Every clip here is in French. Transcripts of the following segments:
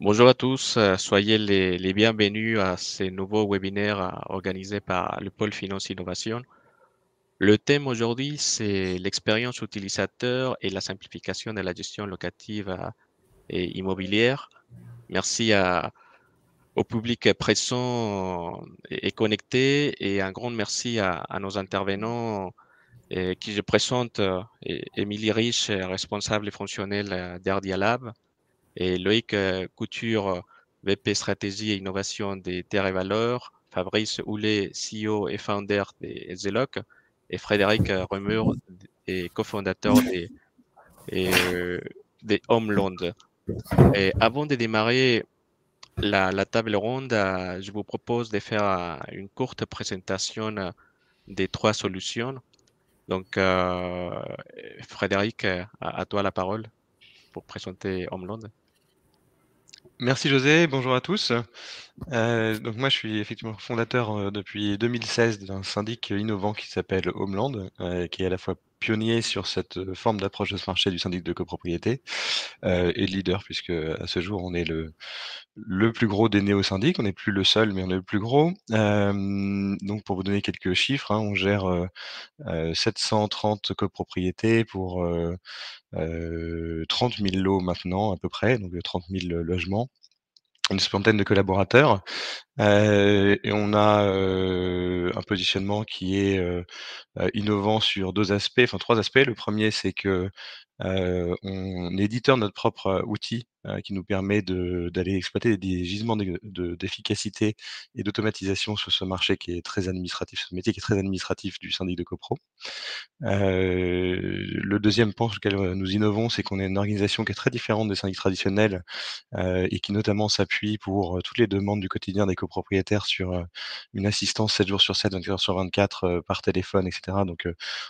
Bonjour à tous, soyez les bienvenus à ce nouveau webinaire organisé par le pôle Finance Innovation. Le thème aujourd'hui, c'est l'expérience utilisateur et la simplification de la gestion locative et immobilière. Merci au public présent et connecté et un grand merci à nos intervenants qui je présente, Émilie Rich, responsable fonctionnel d'Ardia Lab, et Loïc Couture, VP Stratégie et Innovation des Terres et Valeurs, Fabrice Houlet, CEO et founder des Zeloc, et Frédéric Remur, et cofondateur et, des Homeland. Et avant de démarrer la table ronde, je vous propose de faire une courte présentation des trois solutions. Donc, Frédéric, à toi la parole pour présenter Homeland. Merci José, bonjour à tous. Donc moi je suis effectivement fondateur depuis 2016 d'un syndic innovant qui s'appelle Homeland, qui est à la fois pionnier sur cette forme d'approche de ce marché du syndic de copropriété et leader puisque à ce jour on est le plus gros des néo-syndics, on n'est plus le seul mais on est le plus gros. Donc pour vous donner quelques chiffres, on gère 730 copropriétés pour 30 000 lots maintenant à peu près, donc 30 000 logements, une centaine de collaborateurs, et on a, un positionnement qui est, innovant sur 2 aspects, enfin 3 aspects. Le premier, c'est que, on est éditeur de notre propre, outil, qui nous permet d'aller exploiter des gisements d'efficacité et d'automatisation sur ce marché qui est très administratif, ce métier qui est très administratif du syndic de copro. Le deuxième point sur lequel, nous innovons, c'est qu'on est une organisation qui est très différente des syndics traditionnels, et qui notamment s'appuie pour, toutes les demandes du quotidien des copropriétaires sur, une assistance 7 jours sur 7, 24 heures sur 24, par téléphone et cetera. Donc,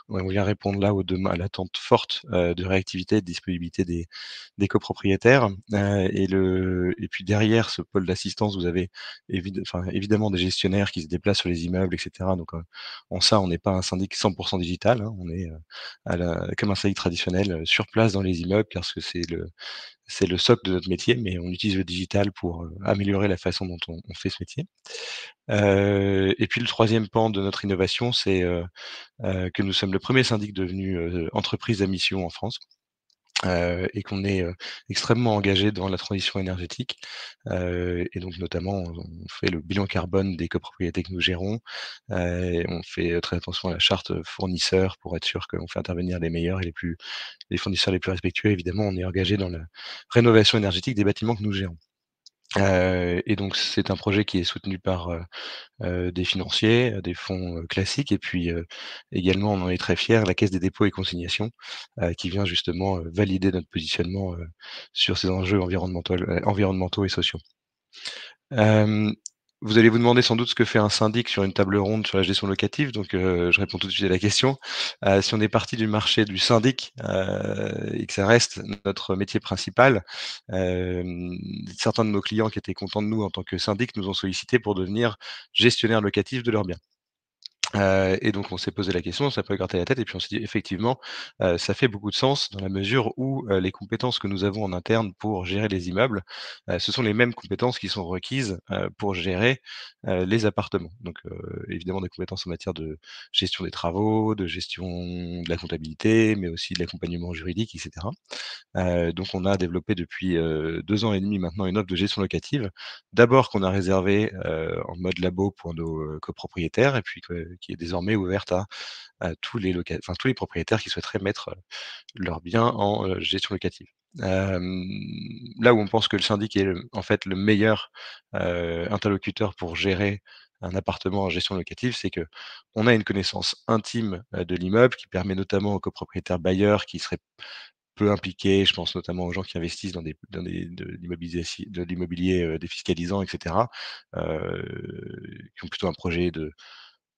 on vient répondre là à l'attente forte, de réactivité et de disponibilité des copropriétaires. Et puis derrière ce pôle d'assistance, vous avez évidemment des gestionnaires qui se déplacent sur les immeubles et cetera. Donc, en ça, on n'est pas un syndic 100 digital, on est, comme un syndic traditionnel, sur place dans les immeubles parce que c'est le socle de notre métier, mais on utilise le digital pour, améliorer la façon dont on fait ce métier. Et puis le troisième pan de notre innovation, c'est, que nous sommes le premier syndic devenu, entreprise à mission en France, et qu'on est, extrêmement engagé dans la transition énergétique. Et donc notamment, on fait le bilan carbone des copropriétés que nous gérons, et on fait, très attention à la charte, fournisseur pour être sûr qu'on fait intervenir les meilleurs et les fournisseurs les plus respectueux. Évidemment, on est engagé dans la rénovation énergétique des bâtiments que nous gérons. Et donc c'est un projet qui est soutenu par, des financiers, des fonds, classiques et puis, également on en est très fiers, la Caisse des dépôts et consignations, qui vient justement, valider notre positionnement, sur ces enjeux environnementaux et sociaux. Hem, Vous allez vous demander sans doute ce que fait un syndic sur une table ronde sur la gestion locative, donc je réponds tout de suite à la question. Si on est parti du marché du syndic, et que ça reste notre métier principal, certains de nos clients qui étaient contents de nous en tant que syndic nous ont sollicités pour devenir gestionnaires locatifs de leurs biens. Et donc on s'est posé la question, on s'est un peu gratté la tête et puis on s'est dit: «Effectivement, ça fait beaucoup de sens dans la mesure où, les compétences que nous avons en interne pour gérer les immeubles, ce sont les mêmes compétences qui sont requises, pour gérer, les appartements». Donc, évidemment des compétences en matière de gestion des travaux, de gestion de la comptabilité, mais aussi de l'accompagnement juridique et cetera. Donc on a développé depuis, 2 ans et demi maintenant une offre de gestion locative. D'abord qu'on a réservée, en mode labo pour nos, copropriétaires et puis qui est désormais ouverte à tous les propriétaires qui souhaiteraient mettre, leurs biens en, gestion locative. Hem, Là où on pense que le syndic est en fait le meilleur, interlocuteur pour gérer un appartement en gestion locative, c'est que on a une connaissance intime, de l'immeuble qui permet notamment aux copropriétaires bailleurs qui seraient peu impliqués, je pense notamment aux gens qui investissent dans de l'immobilier, défiscalisant et cetera, qui ont plutôt un projet de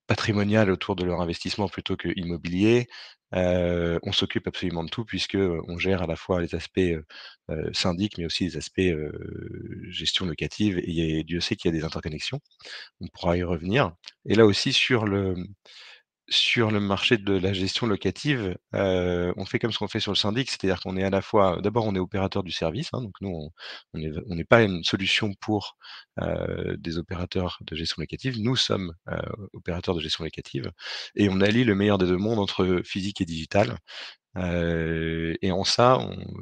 patrimonial autour de leur investissement plutôt que immobilier. On s'occupe absolument de tout puisque, on gère à la fois les aspects, syndic, mais aussi les aspects, gestion locative et Dieu sait qu'il y a des interconnexions. On pourra y revenir et là aussi sur Sur le marché de la gestion locative, on fait comme ce qu'on fait sur le syndic, c'est-à-dire qu'on est à la fois d'abord on est opérateur du service, hein, donc nous on n'est pas une solution pour, des opérateurs de gestion locative. Nous sommes, opérateurs de gestion locative et on allie le meilleur des 2 mondes entre physique et digital. Et en ça,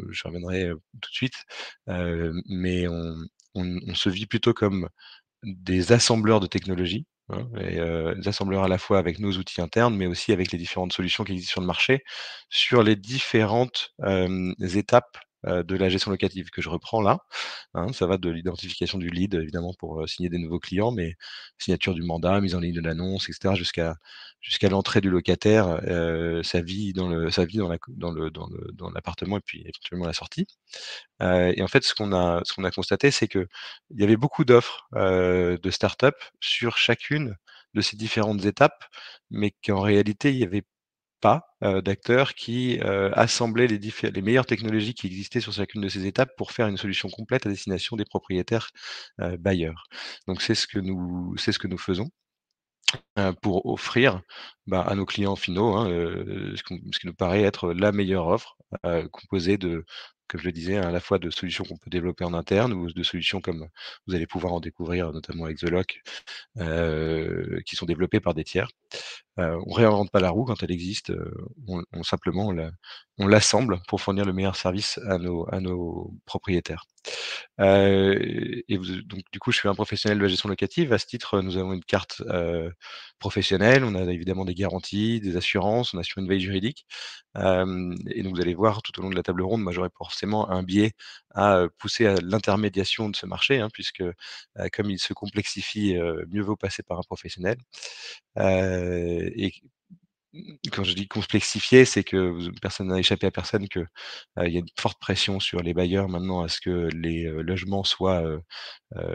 je reviendrai, tout de suite, mais on se vit plutôt comme des assembleurs de technologies, hein, et des assembleurs à la fois avec nos outils internes, mais aussi avec les différentes solutions qui existent sur le marché, sur les différentes, étapes, de la gestion locative que je reprends là, hein. Ça va de l'identification du lead évidemment pour, signer des nouveaux clients, mais signature du mandat, mise en ligne de l'annonce et cetera jusqu'à l'entrée du locataire, sa vie dans l'appartement et puis éventuellement la sortie. Et en fait, ce qu'on a constaté, c'est qu'il y avait beaucoup d'offres, de start-up sur chacune de ces différentes étapes, mais qu'en réalité, il y avait pas, d'acteurs qui, assemblaient les meilleures technologies qui existaient sur chacune de ces étapes pour faire une solution complète à destination des propriétaires, bailleurs. Donc c'est ce que nous faisons. Pour offrir, bah, à nos clients finaux, hein, ce qui nous paraît être la meilleure offre, composée de, comme je le disais, à la fois de solutions qu'on peut développer en interne ou de solutions comme vous allez pouvoir en découvrir notamment avec The Lock, qui sont développées par des tiers. On réinvente pas la roue quand elle existe, on simplement on l'assemble pour fournir le meilleur service à nos propriétaires. Et vous donc du coup, je suis un professionnel de la gestion locative. À ce titre, nous avons une carte, professionnelle. On a évidemment des garanties, des assurances, on assure une veille juridique. Et donc vous allez voir tout au long de la table ronde, moi j'aurai forcément un biais à, pousser à l'intermédiation de ce marché, hein, puisque, comme il se complexifie, mieux vaut passer par un professionnel. Et quand je dis complexifier, c'est que personne n'a échappé à personne que, il y a une forte pression sur les bailleurs maintenant à ce que les, logements soient,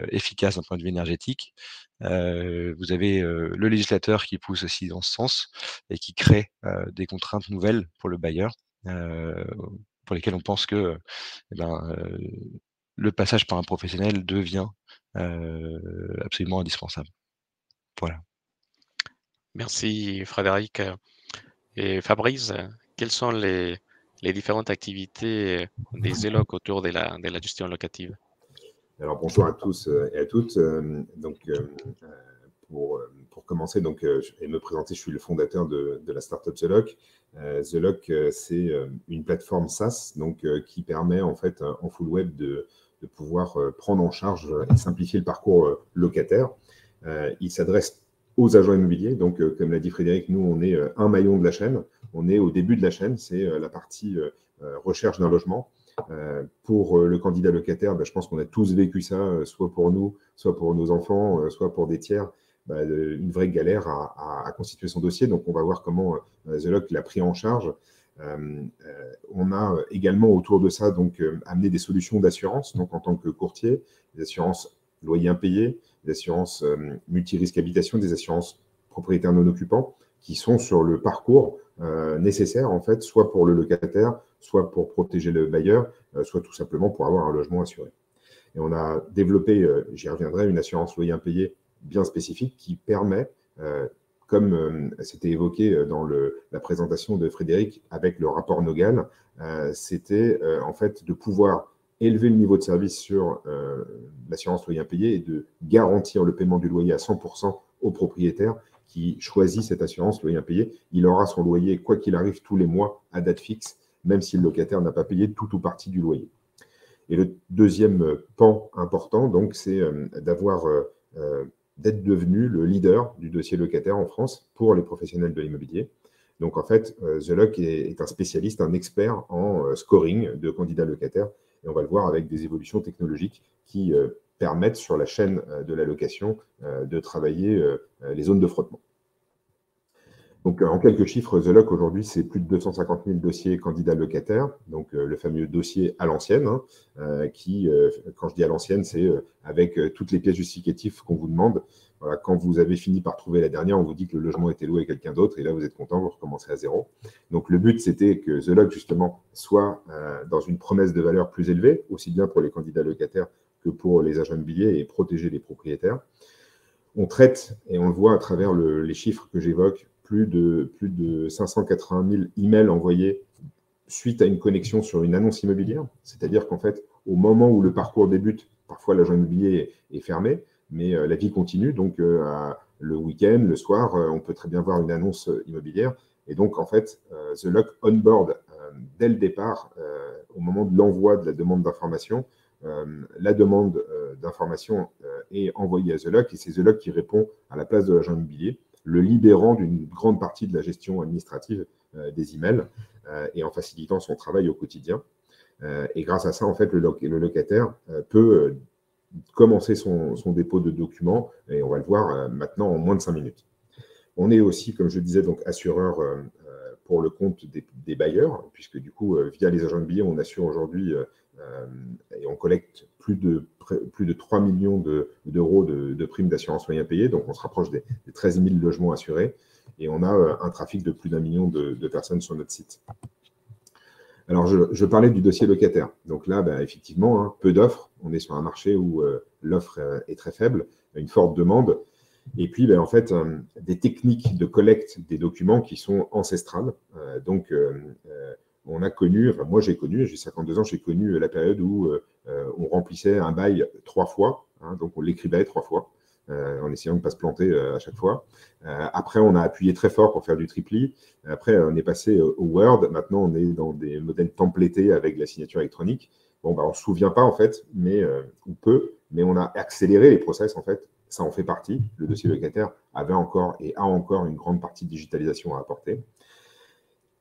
efficaces d'un point de vue énergétique. Vous avez, le législateur qui pousse aussi dans ce sens et qui crée, des contraintes nouvelles pour le bailleur, heu, pour lesquelles on pense que, eh ben, le passage par un professionnel devient, absolument indispensable. Voilà. Merci Frédéric. Et Fabrice, quelles sont les différentes activités des ELOC autour de la gestion locative? Alors bonjour à tous et à toutes. Pour commencer et me présenter, je suis le fondateur de la startup The Lock. The Lock, c'est une plateforme SaaS qui permet en fait en full web de pouvoir prendre en charge et simplifier le parcours locataire. Il s'adresse aux agents immobiliers. Donc, comme l'a dit Frédéric, nous, on est un maillon de la chaîne. On est au début de la chaîne. C'est la partie recherche d'un logement. Pour le candidat locataire, je pense qu'on a tous vécu ça, soit pour nous, soit pour nos enfants, soit pour des tiers, une vraie galère à constituer son dossier. Donc, on va voir comment The Lock l'a pris en charge. On a également autour de ça amené des solutions d'assurance, donc en tant que courtier, des assurances loyer impayé, des assurances multirisque habitation, des assurances propriétaires non occupants, qui sont sur le parcours nécessaire, en fait, soit pour le locataire, soit pour protéger le bailleur, soit tout simplement pour avoir un logement assuré. Et on a développé, j'y reviendrai, une assurance loyer impayé bien spécifique qui permet, comme c'était évoqué dans la présentation de Frédéric avec le rapport Nogal, c'était en fait de pouvoir élever le niveau de service sur l'assurance loyer impayé et de garantir le paiement du loyer à 100% au propriétaire qui choisit cette assurance loyer impayé. Il aura son loyer, quoi qu'il arrive, tous les mois à date fixe, même si le locataire n'a pas payé tout ou partie du loyer. Et le deuxième pan important, c'est d'être devenu le leader du dossier locataire en France pour les professionnels de l'immobilier. Donc, en fait, The Lock est un spécialiste, un expert en scoring de candidats locataires. Et on va le voir avec des évolutions technologiques qui permettent sur la chaîne de la location de travailler les zones de frottement. Donc, en quelques chiffres, The Lock, aujourd'hui, c'est plus de 250 000 dossiers candidats locataires, donc le fameux dossier à l'ancienne, qui, quand je dis à l'ancienne, c'est avec toutes les pièces justificatives qu'on vous demande. Voilà, quand vous avez fini par trouver la dernière, on vous dit que le logement était loué à quelqu'un d'autre, et là, vous êtes content, vous recommencez à zéro. Donc, le but, c'était que The Lock, justement, soit dans une promesse de valeur plus élevée, aussi bien pour les candidats locataires que pour les agents immobiliers, et protéger les propriétaires. On traite, et on le voit à travers les chiffres que j'évoque, plus de 580 000 emails envoyés suite à une connexion sur une annonce immobilière. C'est-à-dire qu'en fait, au moment où le parcours débute, parfois l'agent immobilier est fermé, mais la vie continue. Donc, le week-end, le soir, on peut très bien voir une annonce immobilière. Et donc, en fait, The Lock onboard dès le départ, au moment de l'envoi de la demande d'information, la demande d'information est envoyée à The Lock et c'est The Lock qui répond à la place de l'agent immobilier, le libérant d'une grande partie de la gestion administrative des emails et en facilitant son travail au quotidien. Et grâce à ça, en fait, le locataire peut commencer son dépôt de documents et on va le voir maintenant en moins de 5 minutes. On est aussi, comme je disais, donc assureur pour le compte des bailleurs, puisque du coup, via les agents immobiliers, on assure aujourd'hui et on collecte plus de 3 millions d'euros de primes d'assurance moyen payées, donc on se rapproche des 13 000 logements assurés, et on a un trafic de plus d'1 million de personnes sur notre site. Alors, je parlais du dossier locataire. Donc là, effectivement, hein, peu d'offres. On est sur un marché où l'offre est très faible, une forte demande. Et puis, en fait, des techniques de collecte des documents qui sont ancestrales. Donc, on a connu, enfin moi j'ai 52 ans, j'ai connu la période où on remplissait un bail 3 fois. Hein, donc, on l'écrivait 3 fois. En essayant de ne pas se planter à chaque fois. Après, on a appuyé très fort pour faire du tripli. Après, on est passé au Word. Maintenant, on est dans des modèles templatés avec la signature électronique. Bon, on ne se souvient pas, en fait, mais ou peu, mais on a accéléré les process, en fait. Ça en fait partie. Le dossier locataire avait encore et a encore une grande partie de digitalisation à apporter.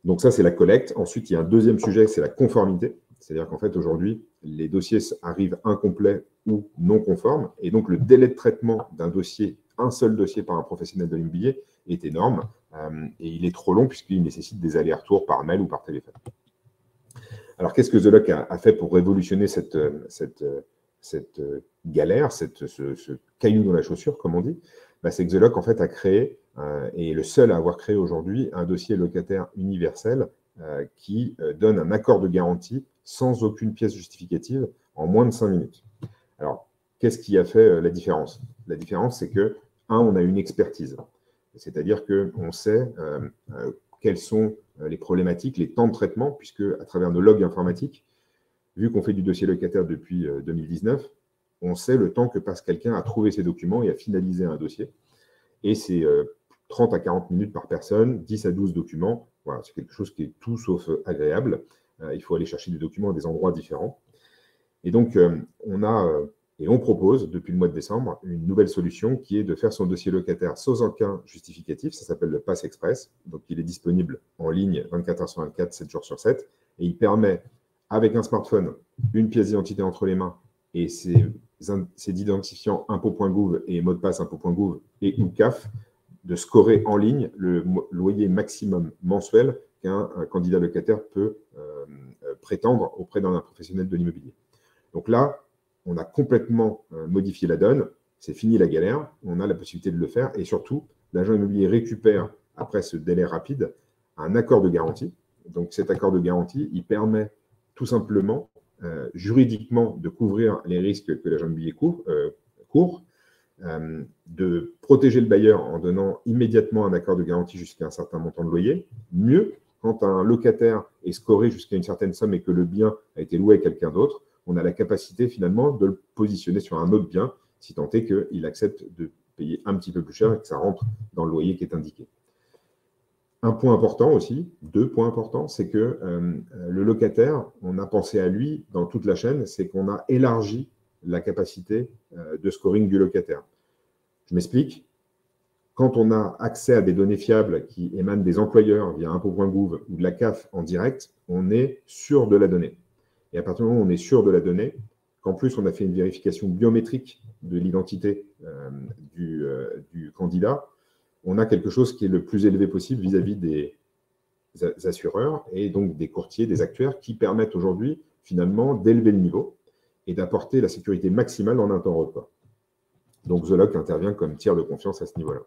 Donc ça, c'est la collecte. Ensuite, il y a un deuxième sujet, c'est la conformité. C'est-à-dire qu'en fait, aujourd'hui, les dossiers arrivent incomplets ou non conformes. Et donc, le délai de traitement d'un dossier, un seul dossier par un professionnel de l'immobilier, est énorme. Et il est trop long puisqu'il nécessite des allers-retours par mail ou par téléphone. Alors, qu'est-ce que The Lock a fait pour révolutionner cette galère, ce caillou dans la chaussure, comme on dit? C'est que The Lock, en fait, a créé, et est le seul à avoir créé aujourd'hui, un dossier locataire universel qui donne un accord de garantie sans aucune pièce justificative en moins de 5 minutes. Alors, qu'est-ce qui a fait la différence? La différence, c'est que, on a une expertise. C'est-à-dire qu'on sait quelles sont les problématiques, les temps de traitement, puisque à travers nos logs informatiques, vu qu'on fait du dossier locataire depuis 2019, on sait le temps que passe quelqu'un à trouver ses documents et à finaliser un dossier. Et c'est 30 à 40 minutes par personne, 10 à 12 documents. Voilà, c'est quelque chose qui est tout sauf agréable. Il faut aller chercher des documents à des endroits différents. Et donc, on propose, depuis le mois de décembre, une nouvelle solution qui est de faire son dossier locataire sans aucun justificatif. Ça s'appelle le Pass Express. Donc, il est disponible en ligne 24 heures sur 24, 7 jours sur 7. Et il permet, avec un smartphone, une pièce d'identité entre les mains et ses identifiants impôts.gouv et mot de passe impôts.gouv et ou CAF, de scorer en ligne le loyer maximum mensuel qu'un candidat locataire peut prétendre auprès d'un professionnel de l'immobilier. Donc là, on a complètement modifié la donne, c'est fini la galère, on a la possibilité de le faire et surtout, l'agent immobilier récupère, après ce délai rapide, un accord de garantie. Donc cet accord de garantie, il permet tout simplement, juridiquement, de couvrir les risques que l'agent immobilier court, de protéger le bailleur en donnant immédiatement un accord de garantie jusqu'à un certain montant de loyer. Mieux, quand un locataire est scoré jusqu'à une certaine somme et que le bien a été loué à quelqu'un d'autre, on a la capacité finalement de le positionner sur un autre bien, si tant est qu'il accepte de payer un petit peu plus cher et que ça rentre dans le loyer qui est indiqué. Un point important aussi, 2 points importants, c'est que le locataire, on a pensé à lui dans toute la chaîne, c'est qu'on a élargi la capacité de scoring du locataire. Je m'explique. Quand on a accès à des données fiables qui émanent des employeurs via impôts.gouv ou de la CAF en direct, on est sûr de la donnée. Et à partir du moment où on est sûr de la donnée, qu'en plus on a fait une vérification biométrique de l'identité du candidat, on a quelque chose qui est le plus élevé possible vis-à-vis des assureurs et donc des courtiers, des actuaires qui permettent aujourd'hui finalement d'élever le niveau et d'apporter la sécurité maximale en un temps record. Donc The Lock intervient comme tiers de confiance à ce niveau-là.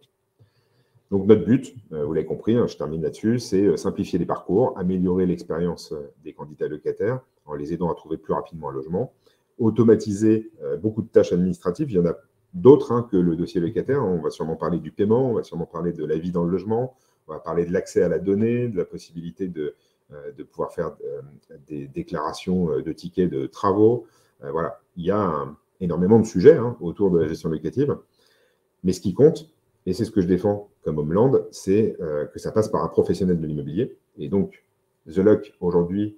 Donc notre but, vous l'avez compris, je termine là-dessus, c'est simplifier les parcours, améliorer l'expérience des candidats locataires en les aidant à trouver plus rapidement un logement, automatiser beaucoup de tâches administratives. Il y en a d'autres que le dossier locataire. On va sûrement parler du paiement, on va sûrement parler de l'avis dans le logement, On va parler de l'accès à la donnée, de la possibilité de pouvoir faire des déclarations de tickets de travaux. Voilà, il y a énormément de sujets autour de la gestion locative. Mais ce qui compte, et c'est ce que je défends comme Homeland, c'est que ça passe par un professionnel de l'immobilier. Et donc, The Lock, aujourd'hui,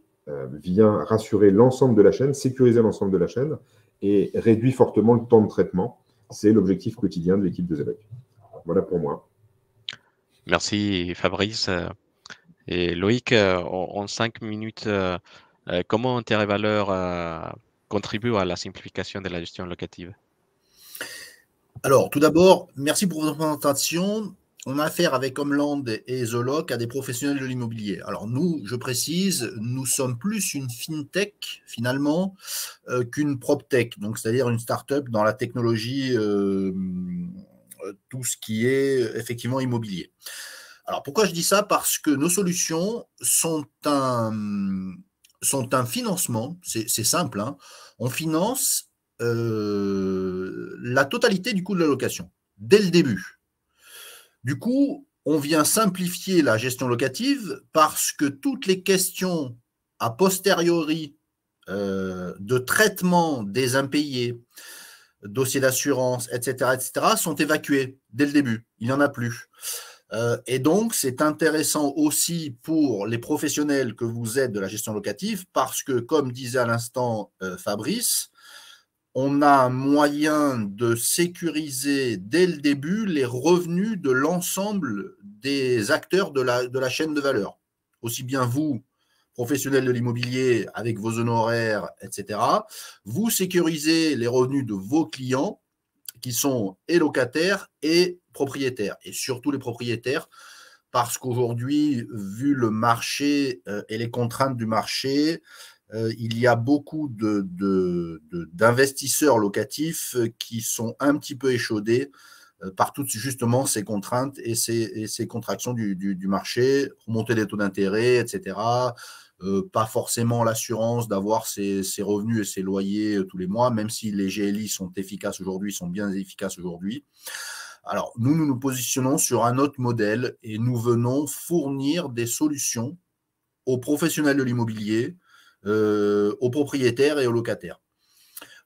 vient rassurer l'ensemble de la chaîne, sécuriser l'ensemble de la chaîne et réduit fortement le temps de traitement. C'est l'objectif quotidien de l'équipe de The Lock. Voilà pour moi. Merci Fabrice. Et Loïc, en 5 minutes, comment Intérêt Valeur contribue à la simplification de la gestion locative? Alors, tout d'abord, merci pour votre présentation. On a affaire avec Homeland et The Lock à des professionnels de l'immobilier. Alors nous, je précise, nous sommes plus une fintech finalement qu'une proptech, donc c'est-à-dire une start-up dans la technologie, tout ce qui est effectivement immobilier. Alors pourquoi je dis ça? Parce que nos solutions sont un financement, c'est simple, hein. On finance la totalité du coût de la location, dès le début. Du coup, on vient simplifier la gestion locative parce que toutes les questions a posteriori de traitement des impayés, dossiers d'assurance, etc., sont évacuées dès le début. Il n'y en a plus. Et donc, c'est intéressant aussi pour les professionnels que vous êtes de la gestion locative parce que, comme disait à l'instant Fabrice, on a un moyen de sécuriser dès le début les revenus de l'ensemble des acteurs de la chaîne de valeur. Aussi bien vous, professionnels de l'immobilier, avec vos honoraires, etc., vous sécurisez les revenus de vos clients qui sont et locataires et propriétaires, et surtout les propriétaires, parce qu'aujourd'hui, vu le marché et les contraintes du marché, il y a beaucoup d'investisseurs locatifs qui sont un petit peu échaudés par toutes justement ces contraintes et ces contractions du marché, remontée des taux d'intérêt, etc. Pas forcément l'assurance d'avoir ses revenus et ses loyers tous les mois, même si les GLI sont efficaces aujourd'hui, sont bien efficaces aujourd'hui. Alors, nous positionnons sur un autre modèle et nous venons fournir des solutions aux professionnels de l'immobilier, aux propriétaires et aux locataires.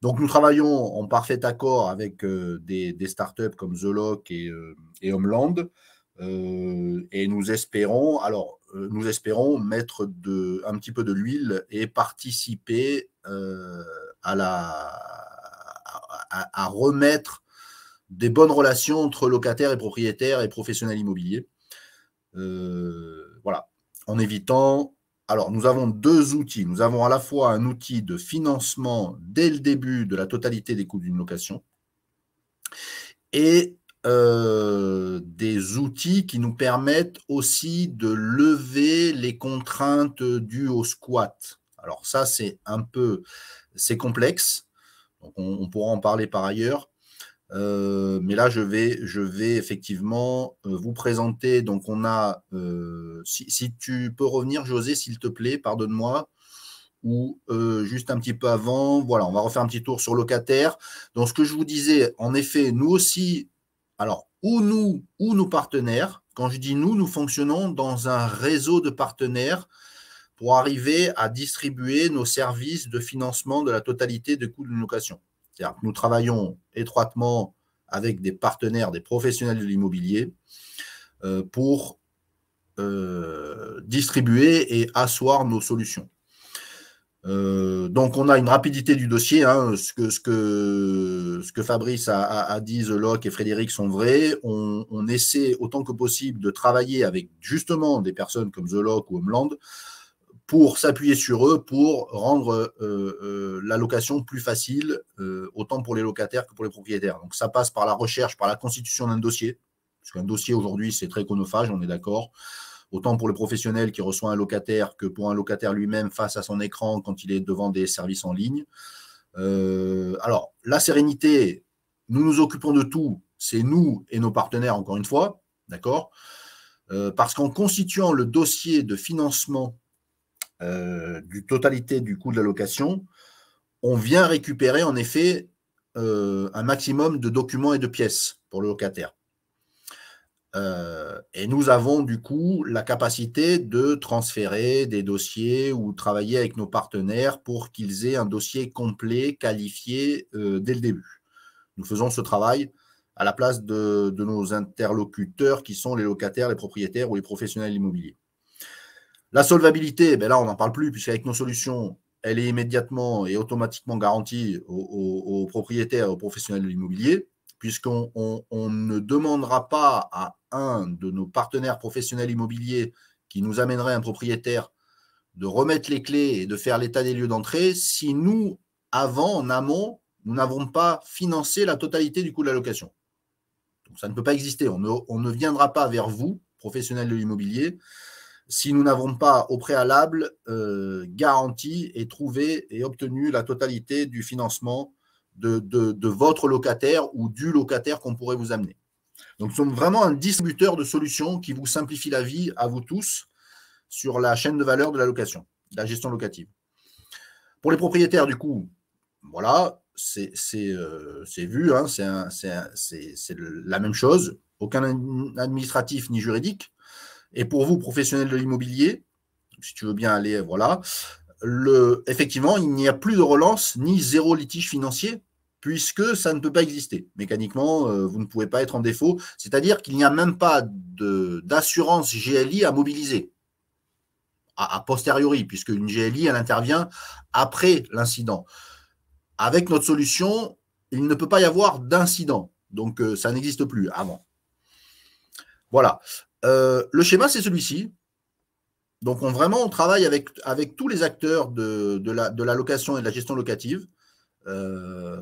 Donc, nous travaillons en parfait accord avec des startups comme The Lock et Homeland. Et nous espérons mettre un petit peu de l'huile et participer à remettre des bonnes relations entre locataires et propriétaires et professionnels immobiliers. Voilà, en évitant... Alors, nous avons deux outils. Nous avons à la fois un outil de financement dès le début de la totalité des coûts d'une location et des outils qui nous permettent aussi de lever les contraintes dues au squat. Alors ça, c'est complexe. Donc on pourra en parler par ailleurs. Mais là, je vais effectivement vous présenter. Donc, on a, si tu peux revenir, José, s'il te plaît, pardonne-moi, ou juste un petit peu avant. Voilà, on va refaire un petit tour sur locataire. Donc, ce que je vous disais, en effet, nous aussi, alors, ou nos partenaires. Quand je dis nous fonctionnons dans un réseau de partenaires pour arriver à distribuer nos services de financement de la totalité des coûts d'une location. C'est-à-dire que nous travaillons étroitement avec des partenaires, des professionnels de l'immobilier pour distribuer et asseoir nos solutions. Donc, on a une rapidité du dossier. Hein, ce que Fabrice a dit, The Lock et Frédéric sont vrais. On essaie autant que possible de travailler avec justement des personnes comme The Lock ou Homeland pour s'appuyer sur eux, pour rendre la location plus facile, autant pour les locataires que pour les propriétaires. Donc, ça passe par la recherche, par la constitution d'un dossier, parce qu'un dossier, aujourd'hui, c'est très chronophage, on est d'accord, autant pour le professionnel qui reçoit un locataire que pour un locataire lui-même face à son écran quand il est devant des services en ligne. Alors, la sérénité, nous nous occupons de tout, c'est nous et nos partenaires, encore une fois, d'accord, parce qu'en constituant le dossier de financement du totalité du coût de la location, on vient récupérer en effet un maximum de documents et de pièces pour le locataire. Et nous avons du coup la capacité de transférer des dossiers ou travailler avec nos partenaires pour qu'ils aient un dossier complet, qualifié dès le début. Nous faisons ce travail à la place de nos interlocuteurs qui sont les locataires, les propriétaires ou les professionnels immobiliers. La solvabilité, ben là, on n'en parle plus, puisqu'avec nos solutions, elle est immédiatement et automatiquement garantie aux propriétaires et aux professionnels de l'immobilier, puisqu'on ne demandera pas à un de nos partenaires professionnels immobiliers qui nous amènerait un propriétaire de remettre les clés et de faire l'état des lieux d'entrée si nous, avant, en amont, nous n'avons pas financé la totalité du coût de la location. Donc, ça ne peut pas exister. On ne viendra pas vers vous, professionnels de l'immobilier, si nous n'avons pas au préalable garanti et trouvé et obtenu la totalité du financement de votre locataire ou du locataire qu'on pourrait vous amener. Donc, nous sommes vraiment un distributeur de solutions qui vous simplifie la vie à vous tous sur la chaîne de valeur de la location, de la gestion locative. Pour les propriétaires, du coup, voilà, c'est vu, hein, c'est la même chose, aucun administratif ni juridique. Et pour vous, professionnels de l'immobilier, si tu veux bien aller, voilà, effectivement, il n'y a plus de relance ni zéro litige financier, puisque ça ne peut pas exister. Mécaniquement, vous ne pouvez pas être en défaut, c'est-à-dire qu'il n'y a même pas d'assurance GLI à mobiliser, a posteriori, puisque une GLI, elle intervient après l'incident. Avec notre solution, il ne peut pas y avoir d'incident, donc ça n'existe plus avant. Voilà. Le schéma, c'est celui-ci. Donc, on travaille avec tous les acteurs de la location et de la gestion locative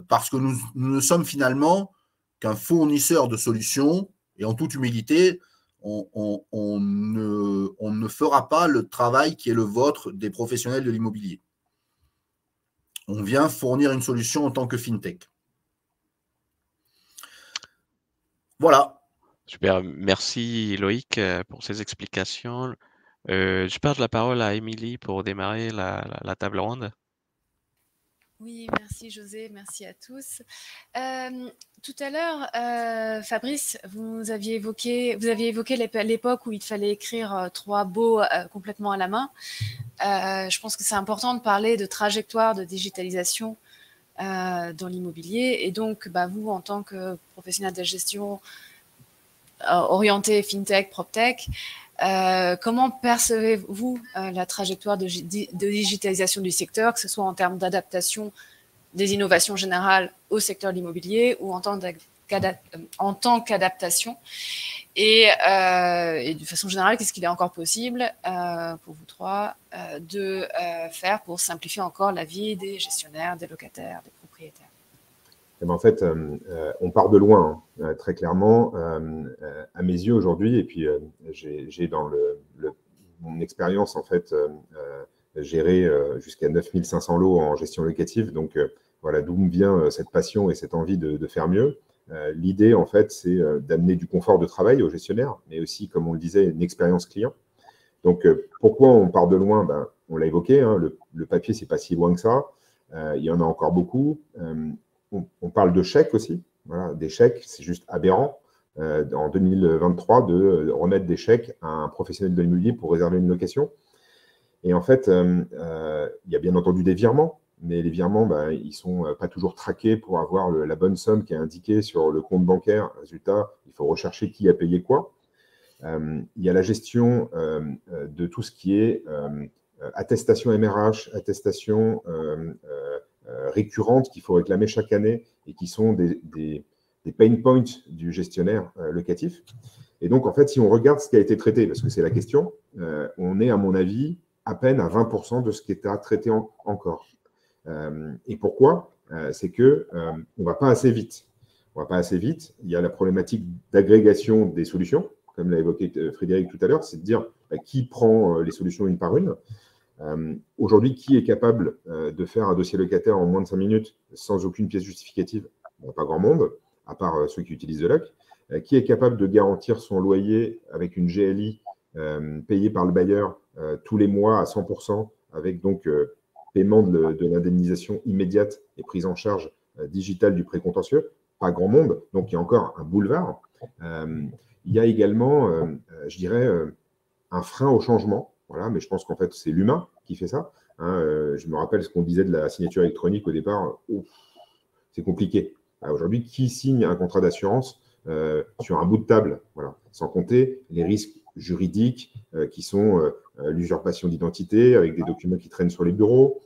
parce que nous ne sommes finalement qu'un fournisseur de solutions et en toute humilité, on ne fera pas le travail qui est le vôtre des professionnels de l'immobilier. On vient fournir une solution en tant que FinTech. Voilà. Super, merci Loïc pour ces explications. Je passe la parole à Émilie pour démarrer la table ronde. Oui, merci José, merci à tous. Tout à l'heure, Fabrice, vous aviez évoqué l'époque où il fallait écrire 3 baux complètement à la main. Je pense que c'est important de parler de trajectoire de digitalisation dans l'immobilier. Et donc, vous, en tant que professionnel de gestion orienté FinTech, PropTech, comment percevez-vous la trajectoire de digitalisation du secteur, que ce soit en termes d'adaptation des innovations générales au secteur de l'immobilier ou en tant qu'adaptation et de façon générale, qu'est-ce qu'il est encore possible pour vous trois de faire pour simplifier encore la vie des gestionnaires, des locataires, des propriétaires? Eh ben, en fait, on part de loin, hein, très clairement. À mes yeux aujourd'hui, et puis j'ai dans mon expérience en fait géré jusqu'à 9500 lots en gestion locative. Donc voilà d'où me vient cette passion et cette envie de faire mieux. L'idée en fait, c'est d'amener du confort de travail aux gestionnaires, mais aussi, comme on le disait, une expérience client. Donc pourquoi on part de loin? On l'a évoqué, hein, le papier, c'est pas si loin que ça. Il y en a encore beaucoup. On parle de chèques aussi. Voilà, des chèques, c'est juste aberrant en 2023 de remettre des chèques à un professionnel de l'immobilier pour réserver une location. Et en fait, il y a bien entendu des virements, mais les virements, ils ne sont pas toujours traqués pour avoir la bonne somme qui est indiquée sur le compte bancaire. Résultat, il faut rechercher qui a payé quoi. Il y a la gestion de tout ce qui est attestation MRH, attestation récurrentes qu'il faut réclamer chaque année et qui sont des pain points du gestionnaire locatif. Et donc, en fait, si on regarde ce qui a été traité, parce que c'est la question, on est, à mon avis, à peine à 20% de ce qui est à traiter encore. Et pourquoi? C'est qu'on ne va pas assez vite. On ne va pas assez vite. Il y a la problématique d'agrégation des solutions, comme l'a évoqué Frédéric tout à l'heure, c'est de dire qui prend les solutions une par une. Aujourd'hui, qui est capable de faire un dossier locataire en moins de 5 minutes sans aucune pièce justificative? Pas grand monde, à part ceux qui utilisent Zeloc. Qui est capable de garantir son loyer avec une GLI payée par le bailleur tous les mois à 100%, avec donc paiement de l'indemnisation immédiate et prise en charge digitale du précontentieux? Pas grand monde, donc il y a encore un boulevard. Il Il y a également, je dirais, un frein au changement. Voilà, mais je pense qu'en fait, c'est l'humain qui fait ça. Hein, je me rappelle ce qu'on disait de la signature électronique au départ. C'est compliqué. Aujourd'hui, qui signe un contrat d'assurance sur un bout de table, voilà, sans compter les risques juridiques qui sont l'usurpation d'identité avec des documents qui traînent sur les bureaux,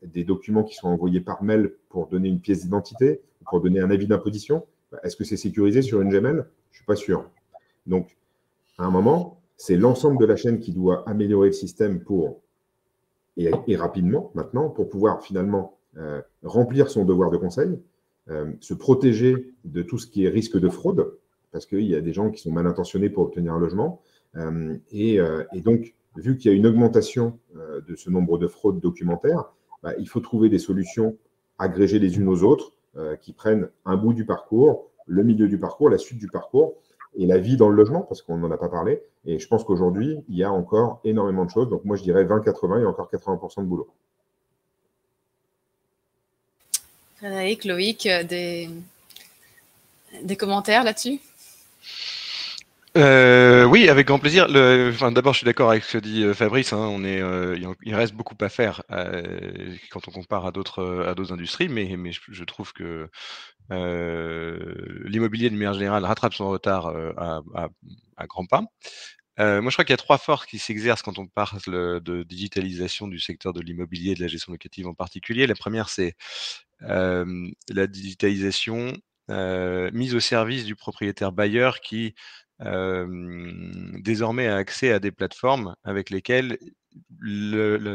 des documents qui sont envoyés par mail pour donner une pièce d'identité, pour donner un avis d'imposition. Est-ce que c'est sécurisé sur une Gmail? Je ne suis pas sûr. Donc, à un moment, c'est l'ensemble de la chaîne qui doit améliorer le système et rapidement maintenant pour pouvoir finalement remplir son devoir de conseil, se protéger de tout ce qui est risque de fraude, parce qu'il y a des gens qui sont mal intentionnés pour obtenir un logement. Et donc, vu qu'il y a une augmentation de ce nombre de fraudes documentaires, il faut trouver des solutions agrégées les unes aux autres qui prennent un bout du parcours, le milieu du parcours, la suite du parcours et la vie dans le logement, parce qu'on n'en a pas parlé. Et je pense qu'aujourd'hui, il y a encore énormément de choses. Donc, moi, je dirais 20-80 et encore 80% de boulot. Frédéric, Loïc, des commentaires là-dessus? Oui, avec grand plaisir. D'abord, je suis d'accord avec ce que dit Fabrice. Hein, il reste beaucoup à faire quand on compare à d'autres industries, mais je trouve que l'immobilier de manière générale rattrape son retard à grands pas. Moi, je crois qu'il y a 3 forces qui s'exercent quand on parle de digitalisation du secteur de l'immobilier et de la gestion locative en particulier. La première, c'est la digitalisation mise au service du propriétaire bailleur qui désormais a accès à des plateformes avec lesquelles la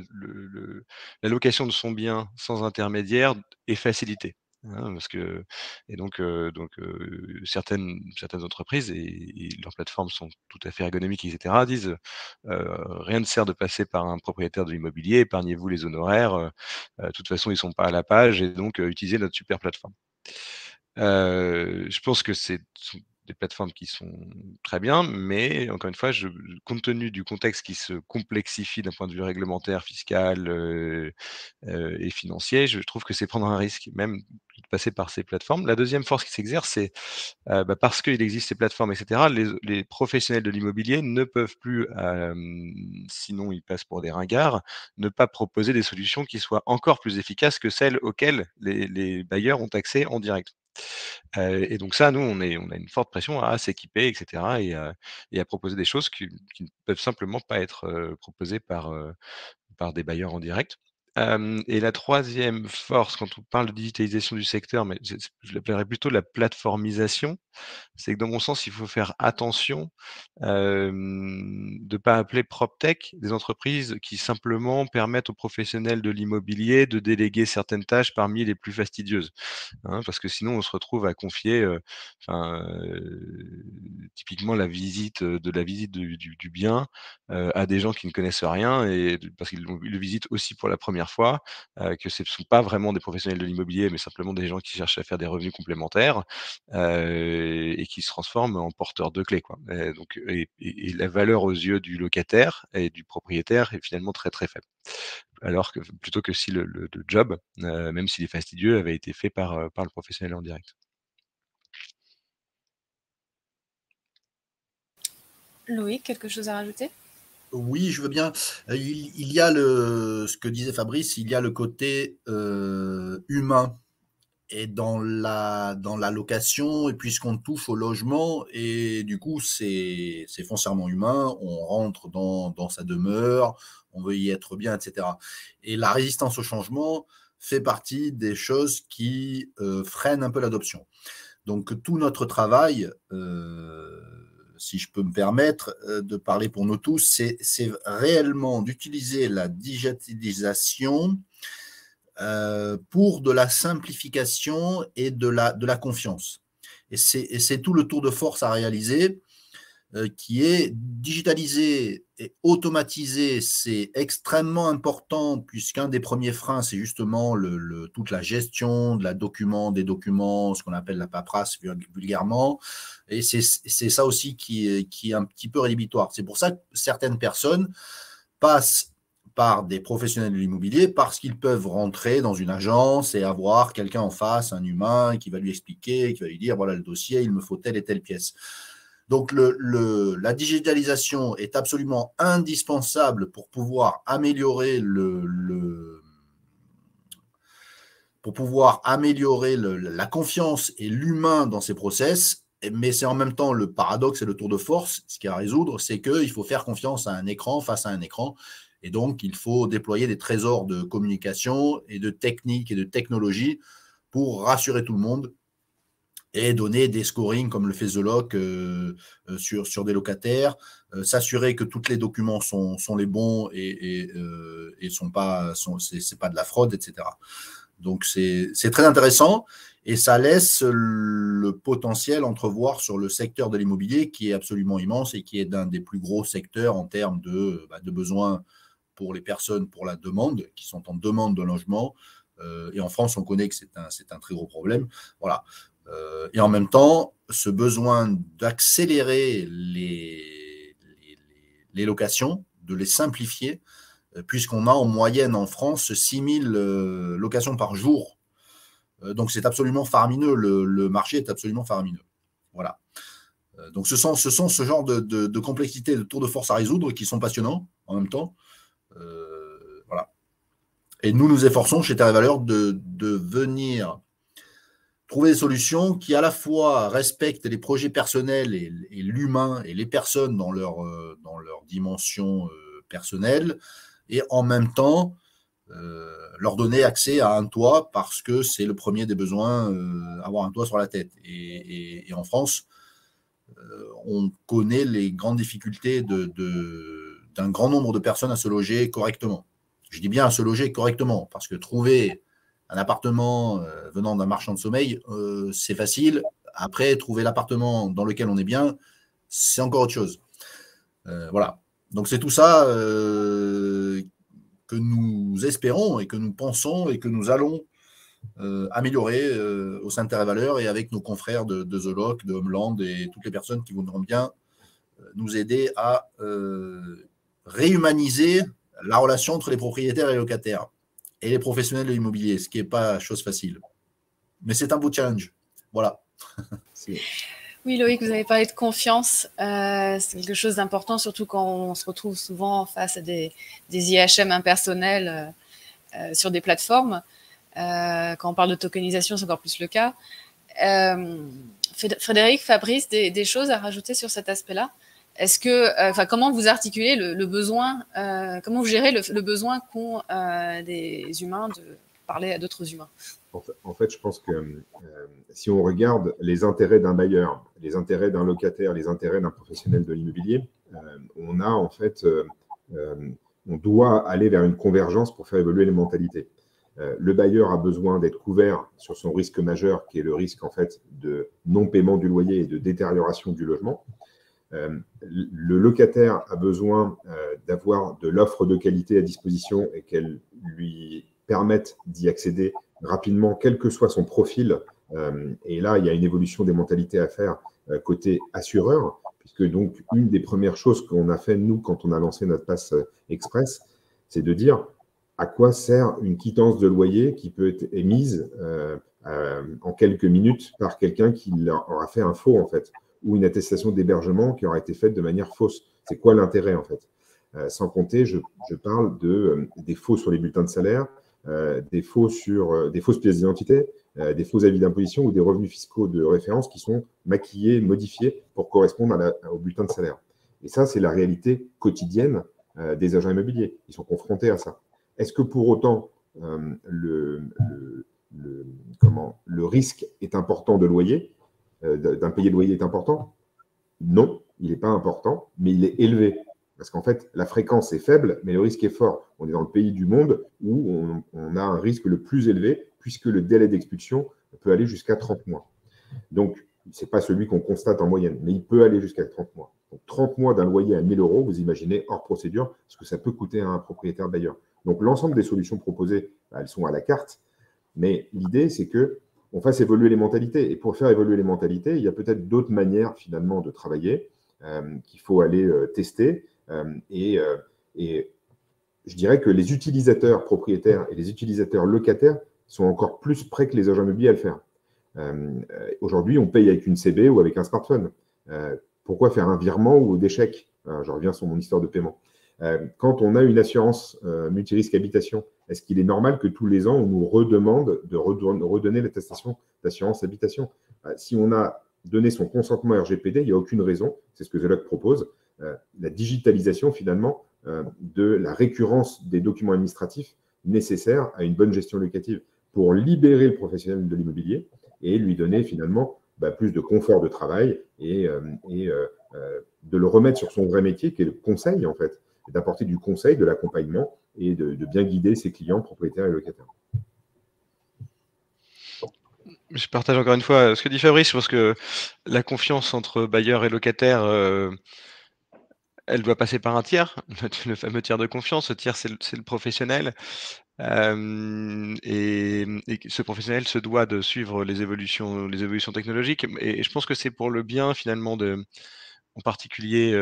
location de son bien sans intermédiaire est facilitée. Hein, certaines entreprises et leurs plateformes sont tout à fait ergonomiques, etc., disent rien ne sert de passer par un propriétaire de l'immobilier, épargnez-vous les honoraires, de toute façon ils sont pas à la page et donc utilisez notre super plateforme. Je pense que sont des plateformes qui sont très bien, mais encore une fois, compte tenu du contexte qui se complexifie d'un point de vue réglementaire, fiscal et financier, je trouve que c'est prendre un risque, même de passer par ces plateformes. La deuxième force qui s'exerce, c'est parce qu'il existe ces plateformes, etc., les professionnels de l'immobilier ne peuvent plus, sinon ils passent pour des ringards, ne pas proposer des solutions qui soient encore plus efficaces que celles auxquelles les bailleurs ont accès en direct. Et donc ça, nous, on a une forte pression à s'équiper, etc., et à proposer des choses qui ne peuvent simplement pas être proposées par des bailleurs en direct. Et la troisième force, quand on parle de digitalisation du secteur, mais je l'appellerais plutôt la plateformisation, c'est que dans mon sens, il faut faire attention de ne pas appeler PropTech des entreprises qui simplement permettent aux professionnels de l'immobilier de déléguer certaines tâches parmi les plus fastidieuses. Hein, parce que sinon, on se retrouve à confier typiquement la visite du bien à des gens qui ne connaissent rien, et parce qu'ils le visitent aussi pour la première fois, que ce ne sont pas vraiment des professionnels de l'immobilier, mais simplement des gens qui cherchent à faire des revenus complémentaires et qui se transforment en porteurs de clés, quoi. Et la valeur aux yeux du locataire et du propriétaire est finalement très très faible. Alors que plutôt que si le job, même s'il est fastidieux, avait été fait par le professionnel en direct. Loïc, quelque chose à rajouter? Oui, je veux bien. Il y a ce que disait Fabrice, il y a le côté humain et dans la location, et puisqu'on touche au logement, et du coup c'est foncièrement humain, on rentre dans sa demeure, on veut y être bien, etc. Et la résistance au changement fait partie des choses qui freinent un peu l'adoption. Donc tout notre travail, si je peux me permettre de parler pour nous tous, c'est réellement d'utiliser la digitalisation pour de la simplification et de la confiance. Et c'est tout le tour de force à réaliser, qui est digitaliser et automatiser. C'est extrêmement important, puisqu'un des premiers freins, c'est justement toute la gestion des documents, ce qu'on appelle la paperasse vulgairement. Et c'est ça aussi qui est un petit peu rédhibitoire. C'est pour ça que certaines personnes passent par des professionnels de l'immobilier parce qu'ils peuvent rentrer dans une agence et avoir quelqu'un en face, un humain, qui va lui expliquer, qui va lui dire, voilà le dossier, il me faut telle et telle pièce. Donc, la digitalisation est absolument indispensable pour pouvoir améliorer la confiance et l'humain dans ces process. Mais c'est en même temps le paradoxe et le tour de force. Ce qu'il y a à résoudre, c'est qu'il faut faire confiance à un écran face à un écran. Et donc, il faut déployer des trésors de communication et de techniques et de technologies pour rassurer tout le monde et donner des scorings comme le fait The Lock sur des locataires, s'assurer que tous les documents sont les bons et c'est pas de la fraude, etc. Donc, c'est très intéressant et ça laisse le potentiel entrevoir sur le secteur de l'immobilier qui est absolument immense et qui est d'un des plus gros secteurs en termes de besoins pour les personnes, pour la demande, qui sont en demande de logement. Et en France, on connaît que c'est un très gros problème. Voilà. Et en même temps, ce besoin d'accélérer les locations, de les simplifier, puisqu'on a en moyenne en France 6000 locations par jour. Donc, c'est absolument faramineux. Le marché est absolument faramineux. Voilà. Donc, ce sont ce genre de complexité, de tours de force à résoudre qui sont passionnants en même temps. Voilà. Et nous efforçons chez Terre et Valeurs de venir trouver des solutions qui à la fois respectent les projets personnels et l'humain et les personnes dans leur dimension personnelle et en même temps leur donner accès à un toit parce que c'est le premier des besoins, avoir un toit sur la tête. Et en France, on connaît les grandes difficultés d'un grand nombre de personnes à se loger correctement. Je dis bien à se loger correctement parce que trouver un appartement venant d'un marchand de sommeil, c'est facile. Après, trouver l'appartement dans lequel on est bien, c'est encore autre chose. Voilà. Donc, c'est tout ça que nous espérons et que nous pensons et que nous allons améliorer au sein de Terre et Valeurs et avec nos confrères de The Lock, de Homeland et toutes les personnes qui voudront bien nous aider à réhumaniser la relation entre les propriétaires et les locataires et les professionnels de l'immobilier, ce qui n'est pas chose facile. Mais c'est un beau challenge. Voilà. Oui, Loïc, vous avez parlé de confiance. C'est quelque chose d'important, surtout quand on se retrouve souvent face à des IHM impersonnels sur des plateformes. Quand on parle de tokenisation, c'est encore plus le cas. Frédéric, Fabrice, des choses à rajouter sur cet aspect-là? Est-ce que, comment vous articulez le besoin, comment vous gérez le besoin qu'ont des humains de parler à d'autres humains? En fait, je pense que si on regarde les intérêts d'un bailleur, les intérêts d'un locataire, les intérêts d'un professionnel de l'immobilier, on a en fait, on doit aller vers une convergence pour faire évoluer les mentalités. Le bailleur a besoin d'être couvert sur son risque majeur, qui est le risque en fait de non-paiement du loyer et de détérioration du logement. Le locataire a besoin d'avoir de l'offre de qualité à disposition et qu'elle lui permette d'y accéder rapidement, quel que soit son profil. Et là, il y a une évolution des mentalités à faire côté assureur, puisque donc une des premières choses qu'on a fait, nous, quand on a lancé notre pass express, c'est de dire à quoi sert une quittance de loyer qui peut être émise en quelques minutes par quelqu'un qui aura fait un faux, en fait, ou une attestation d'hébergement qui aura été faite de manière fausse. C'est quoi l'intérêt, en fait? Sans compter, je parle des faux sur les bulletins de salaire, des faux sur des fausses pièces d'identité, des faux avis d'imposition ou des revenus fiscaux de référence qui sont maquillés, modifiés pour correspondre au bulletin de salaire. Et ça, c'est la réalité quotidienne des agents immobiliers. Ils sont confrontés à ça. Est-ce que pour autant, le risque est important de loyer, d'impayé de loyer est important? Non, il n'est pas important, mais il est élevé. Parce qu'en fait, la fréquence est faible, mais le risque est fort. On est dans le pays du monde où on a un risque le plus élevé, puisque le délai d'expulsion peut aller jusqu'à 30 mois. Donc, ce n'est pas celui qu'on constate en moyenne, mais il peut aller jusqu'à 30 mois. Donc, 30 mois d'un loyer à 1 000 €, vous imaginez, hors procédure, ce que ça peut coûter à un propriétaire bailleur. Donc, l'ensemble des solutions proposées, elles sont à la carte. Mais l'idée, c'est qu'on fasse évoluer les mentalités. Et pour faire évoluer les mentalités, il y a peut-être d'autres manières, finalement, de travailler qu'il faut aller tester. Et je dirais que les utilisateurs propriétaires et les utilisateurs locataires sont encore plus prêts que les agents immobiliers à le faire. Aujourd'hui, on paye avec une CB ou avec un smartphone. pourquoi faire un virement ou des chèques? Je reviens sur mon histoire de paiement. Quand on a une assurance multirisque habitation, est-ce qu'il est normal que tous les ans, on nous redemande de redonner l'attestation d'assurance habitation? Si on a donné son consentement RGPD, il n'y a aucune raison, c'est ce que Zeloc propose, la digitalisation finalement de la récurrence des documents administratifs nécessaires à une bonne gestion locative pour libérer le professionnel de l'immobilier et lui donner finalement plus de confort de travail et de le remettre sur son vrai métier qui est le conseil en fait, d'apporter du conseil, de l'accompagnement et de bien guider ses clients, propriétaires et locataires. Je partage encore une fois ce que dit Fabrice. Je pense que la confiance entre bailleur et locataire, elle doit passer par un tiers, le fameux tiers de confiance. Ce tiers, c'est le professionnel. Et ce professionnel se doit de suivre les évolutions technologiques. Et je pense que c'est pour le bien finalement en particulier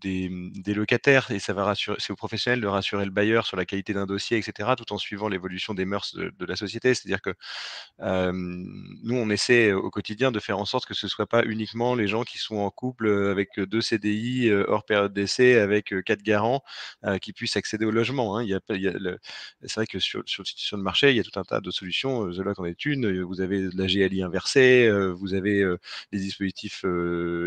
des locataires, et ça va rassurer, c'est aux professionnels de rassurer le bailleur sur la qualité d'un dossier, etc., tout en suivant l'évolution des mœurs de la société. C'est-à-dire que nous, on essaie au quotidien de faire en sorte que ce ne soit pas uniquement les gens qui sont en couple avec 2 CDI hors période d'essai, avec 4 garants qui puissent accéder au logement. Hein. C'est vrai que sur le marché, il y a tout un tas de solutions. Zeloc en est une. Vous avez de la GLI inversée, vous avez des dispositifs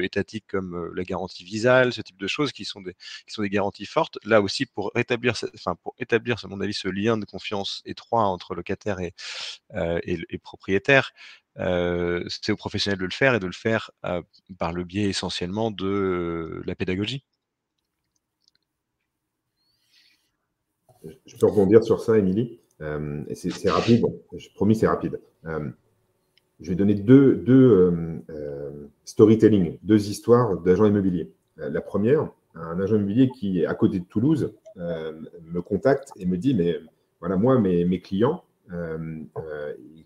étatiques comme la garantie Visal, ce type de choses qui sont des garanties fortes. Là aussi, pour établir, à mon avis, ce lien de confiance étroit entre locataire et propriétaire, c'est aux professionnels de le faire et de le faire par le biais essentiellement de la pédagogie. Je peux rebondir sur ça, Émilie. C'est rapide, je promis, c'est rapide. Je vais donner deux storytelling, 2 histoires d'agents immobiliers. La première, un agent immobilier qui est à côté de Toulouse me contacte et me dit, mais voilà, moi, mes clients,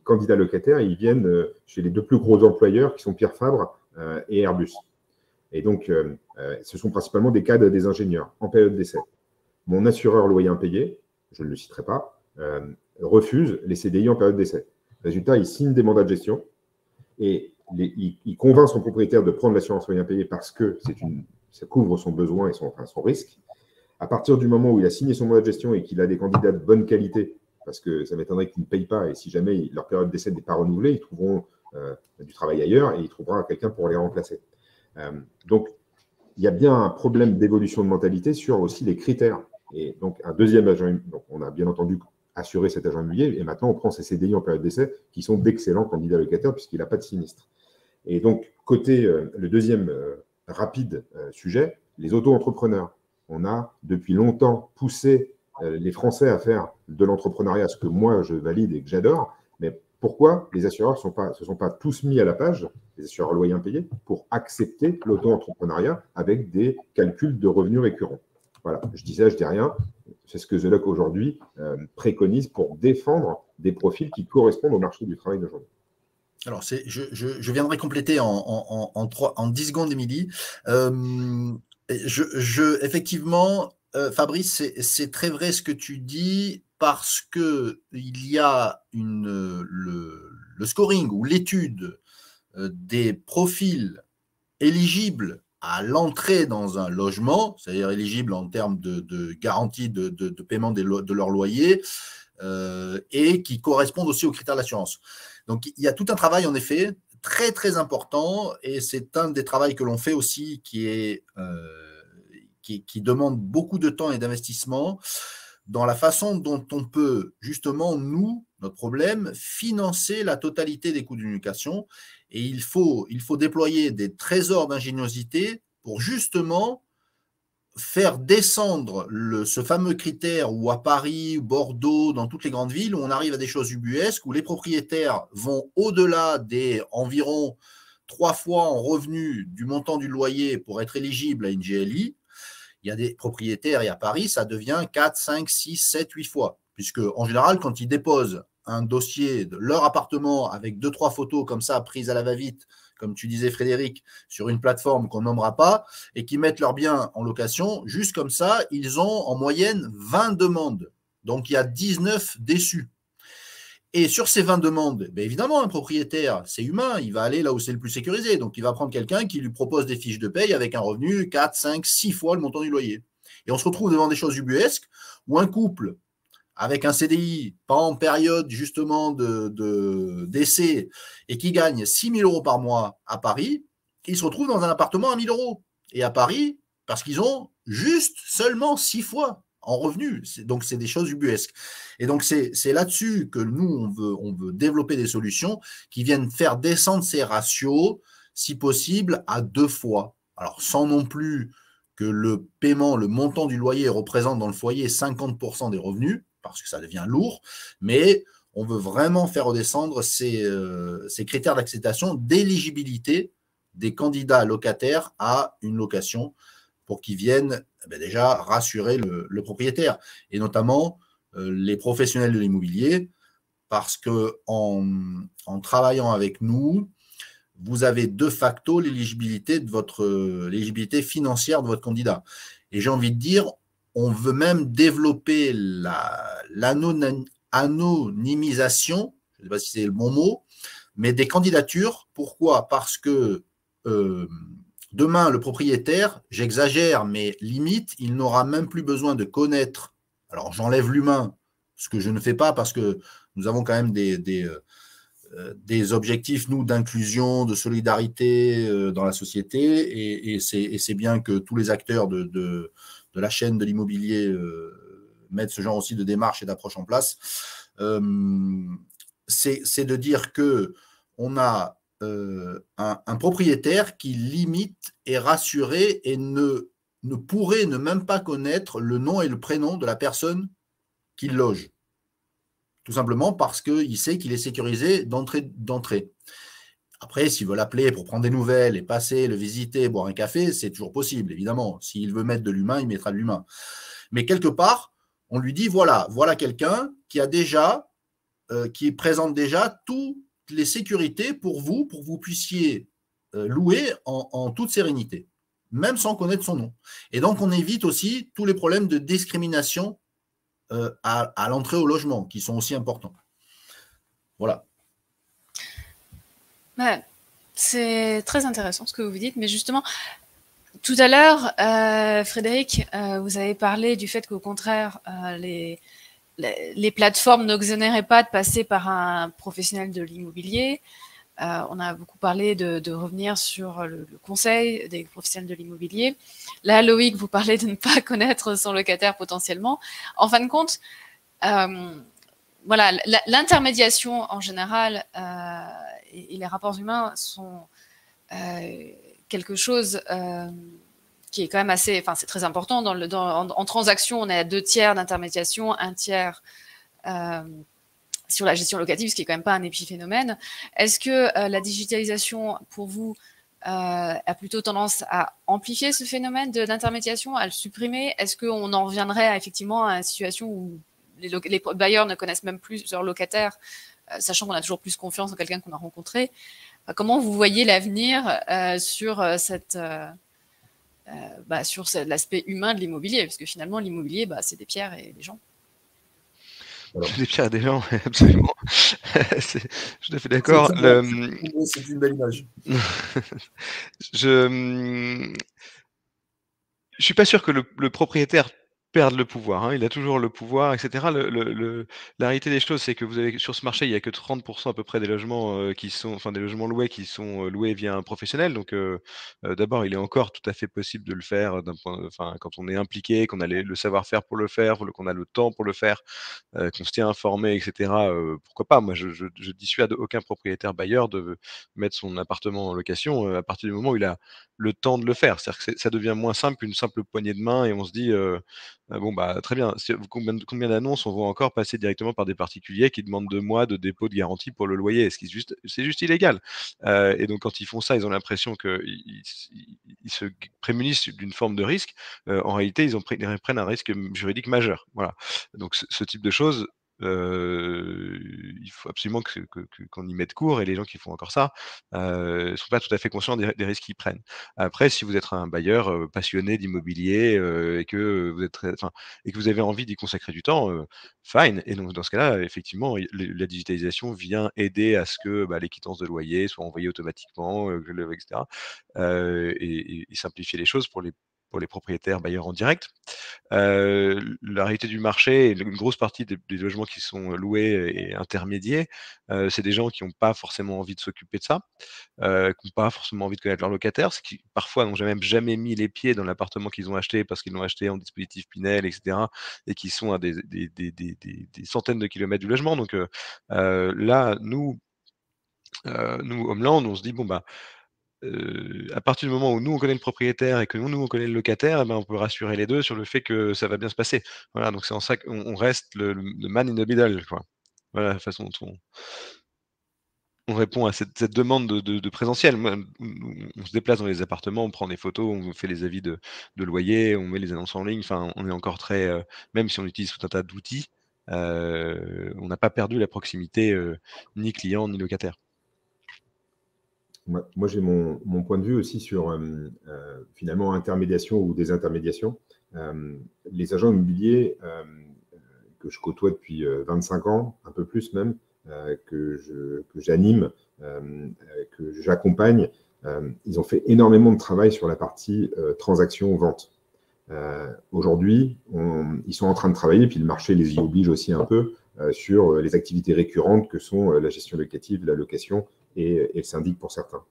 candidats locataires, ils viennent chez les 2 plus gros employeurs qui sont Pierre Fabre et Airbus. Et donc, ce sont principalement des cadres des ingénieurs en période d'essai. Mon assureur loyer impayé, je ne le citerai pas, refuse les CDI en période d'essai. Résultat, il signe des mandats de gestion et il convainc son propriétaire de prendre l'assurance loyer impayé parce que ça couvre son besoin et son risque. À partir du moment où il a signé son mandat de gestion et qu'il a des candidats de bonne qualité, parce que ça m'étonnerait qu'ils ne payent pas, et si jamais leur période d'essai n'est pas renouvelée, ils trouveront du travail ailleurs et il trouvera quelqu'un pour les remplacer. Donc, il y a bien un problème d'évolution de mentalité sur aussi les critères. Et donc, un deuxième agent, donc on a bien entendu assuré cet agent immobilier, et maintenant on prend ces CDI en période d'essai qui sont d'excellents candidats locataires puisqu'il n'a pas de sinistre. Et donc, côté le deuxième rapide sujet, les auto-entrepreneurs. On a depuis longtemps poussé les Français à faire de l'entrepreneuriat, ce que moi je valide et que j'adore. Mais pourquoi les assureurs ne se sont pas tous mis à la page, les assureurs loyers impayés, pour accepter l'auto-entrepreneuriat avec des calculs de revenus récurrents? Voilà, je dis ça, je dis rien. C'est ce que Zeloc aujourd'hui préconise pour défendre des profils qui correspondent au marché du travail d'aujourd'hui. Alors, je viendrai compléter en 10 secondes, Émilie. Effectivement, Fabrice, c'est très vrai ce que tu dis parce qu'il y a le scoring ou l'étude des profils éligibles à l'entrée dans un logement, c'est-à-dire éligibles en termes de garantie de paiement de leur loyer et qui correspondent aussi aux critères d'assurance. Donc, il y a tout un travail, en effet, très, très important, et c'est un des travaux que l'on fait aussi qui demande beaucoup de temps et d'investissement dans la façon dont on peut, justement, notre problème, financer la totalité des coûts d'une location. Et il faut déployer des trésors d'ingéniosité pour, justement, faire descendre ce fameux critère où à Paris, Bordeaux, dans toutes les grandes villes, où on arrive à des choses ubuesques, où les propriétaires vont au-delà des environ 3 fois en revenu du montant du loyer pour être éligible à une GLI. Il y a des propriétaires, et à Paris, ça devient 4, 5, 6, 7, 8 fois. Puisque, en général, quand ils déposent un dossier de leur appartement avec 2-3 photos comme ça, prises à la va-vite, comme tu disais Frédéric, sur une plateforme qu'on nommera pas, et qui mettent leurs biens en location, juste comme ça, ils ont en moyenne 20 demandes. Donc, il y a 19 déçus. Et sur ces 20 demandes, évidemment, un propriétaire, c'est humain, il va aller là où c'est le plus sécurisé. Donc, il va prendre quelqu'un qui lui propose des fiches de paye avec un revenu 4, 5, 6 fois le montant du loyer. Et on se retrouve devant des choses ubuesques où un couple avec un CDI, pas en période justement d'essai, et qui gagne 6 000 euros par mois à Paris, ils se retrouvent dans un appartement à 1 000 euros. Et à Paris, parce qu'ils ont juste seulement 6 fois en revenus. Donc, c'est des choses ubuesques. Et donc, c'est là-dessus que nous, on veut développer des solutions qui viennent faire descendre ces ratios, si possible, à 2 fois. Alors, sans non plus que le paiement, le montant du loyer représente dans le foyer 50% des revenus, parce que ça devient lourd, mais on veut vraiment faire redescendre ces critères d'acceptation d'éligibilité des candidats locataires à une location pour qu'ils viennent déjà rassurer le propriétaire, et notamment les professionnels de l'immobilier, parce qu'en travaillant avec nous, vous avez de facto l'éligibilité financière de votre candidat. Et j'ai envie de dire, on veut même développer l'anonymisation, je ne sais pas si c'est le bon mot, mais des candidatures. Pourquoi? Parce que demain, le propriétaire, j'exagère, mais limite, il n'aura même plus besoin de connaître. Alors, j'enlève l'humain, ce que je ne fais pas parce que nous avons quand même des objectifs, nous, d'inclusion, de solidarité dans la société. Et c'est bien que tous les acteurs de la chaîne de l'immobilier mettre ce genre aussi de démarche et d'approche en place. C'est de dire qu'on a un propriétaire qui limite est rassuré et ne pourrait ne même pas connaître le nom et le prénom de la personne qu'il loge. Tout simplement parce qu'il sait qu'il est sécurisé d'entrée. Après, s'il veut l'appeler pour prendre des nouvelles et passer, le visiter, boire un café, c'est toujours possible, évidemment. S'il veut mettre de l'humain, il mettra de l'humain. Mais quelque part, on lui dit, voilà quelqu'un qui a déjà, qui présente déjà toutes les sécurités pour vous puissiez louer en toute sérénité, même sans connaître son nom. Et donc, on évite aussi tous les problèmes de discrimination à l'entrée au logement, qui sont aussi importants. Voilà. Ouais, c'est très intéressant ce que vous dites, mais justement, tout à l'heure, Frédéric, vous avez parlé du fait qu'au contraire, les plateformes n'exonéraient pas de passer par un professionnel de l'immobilier. On a beaucoup parlé de revenir sur le conseil des professionnels de l'immobilier. Là, Loïc, vous parlez de ne pas connaître son locataire potentiellement. En fin de compte, voilà, l'intermédiation en général et les rapports humains sont quelque chose qui est quand même assez, enfin c'est très important. En transaction, on est à 2 tiers d'intermédiation, 1 tiers sur la gestion locative, ce qui est quand même pas un épiphénomène. Est-ce que la digitalisation, pour vous, a plutôt tendance à amplifier ce phénomène d'intermédiation, à le supprimer? Est-ce qu'on en reviendrait effectivement à une situation où les bailleurs ne connaissent même plus leurs locataires, sachant qu'on a toujours plus confiance en quelqu'un qu'on a rencontré? Comment vous voyez l'avenir sur l'aspect humain de l'immobilier? Parce que finalement, l'immobilier, c'est des pierres et des gens. Des pierres et des gens, absolument. Je suis tout à fait d'accord. C'est une belle image. Je suis pas sûr que le propriétaire perde le pouvoir, hein. Il a toujours le pouvoir, etc. La réalité des choses, c'est que vous avez sur ce marché, il y a que 30% à peu près des logements qui sont, enfin des logements loués qui sont loués via un professionnel. Donc d'abord, il est encore tout à fait possible de le faire quand on est impliqué, qu'on a le savoir-faire pour le faire, qu'on a le temps pour le faire, qu'on se tient informé, etc. Pourquoi pas? Moi, je dissuade aucun propriétaire bailleur de mettre son appartement en location à partir du moment où il a le temps de le faire. C'est-à-dire que ça devient moins simple qu'une simple poignée de main et on se dit bon très bien. Combien d'annonces on voit encore passer directement par des particuliers qui demandent 2 mois de dépôt de garantie pour le loyer? C'est juste illégal. Et donc quand ils font ça, ils ont l'impression qu'ils se prémunissent d'une forme de risque. En réalité, ils prennent un risque juridique majeur. Voilà. Donc ce type de choses, il faut absolument qu'on y mette court et les gens qui font encore ça, sont pas tout à fait conscients des risques qu'ils prennent. Après, si vous êtes un bailleur, passionné d'immobilier, et que vous êtes et que vous avez envie d'y consacrer du temps, fine. Et donc dans ce cas-là, effectivement, la digitalisation vient aider à ce que, les quittances de loyer soient envoyées automatiquement, etc. Et simplifier les choses pour les propriétaires bailleurs en direct. La réalité du marché, une grosse partie des logements qui sont loués et intermédiés, c'est des gens qui n'ont pas forcément envie de s'occuper de ça, qui n'ont pas forcément envie de connaître leurs locataires, ce qui parfois n'ont jamais mis les pieds dans l'appartement qu'ils ont acheté parce qu'ils l'ont acheté en dispositif Pinel, etc., et qui sont à des centaines de kilomètres du logement. Donc là, nous, Homeland, on se dit, bon, à partir du moment où nous, on connaît le propriétaire et que nous, on connaît le locataire, on peut rassurer les 2 sur le fait que ça va bien se passer. Voilà, donc c'est en ça qu'on reste le man in the middle, quoi. Voilà la façon dont on répond à cette demande de présentiel. Moi, on se déplace dans les appartements, on prend des photos, on fait les avis de loyer, on met les annonces en ligne. Enfin, on est encore très, même si on utilise tout un tas d'outils, on n'a pas perdu la proximité, ni client ni locataire. Moi, j'ai mon point de vue aussi sur finalement intermédiation ou désintermédiation. Les agents immobiliers que je côtoie depuis 25 ans, un peu plus même, que j'anime, que j'accompagne, ils ont fait énormément de travail sur la partie transaction-vente. Aujourd'hui, ils sont en train de travailler, puis le marché les y oblige aussi un peu, sur les activités récurrentes que sont la gestion locative, la location et le syndic pour certains.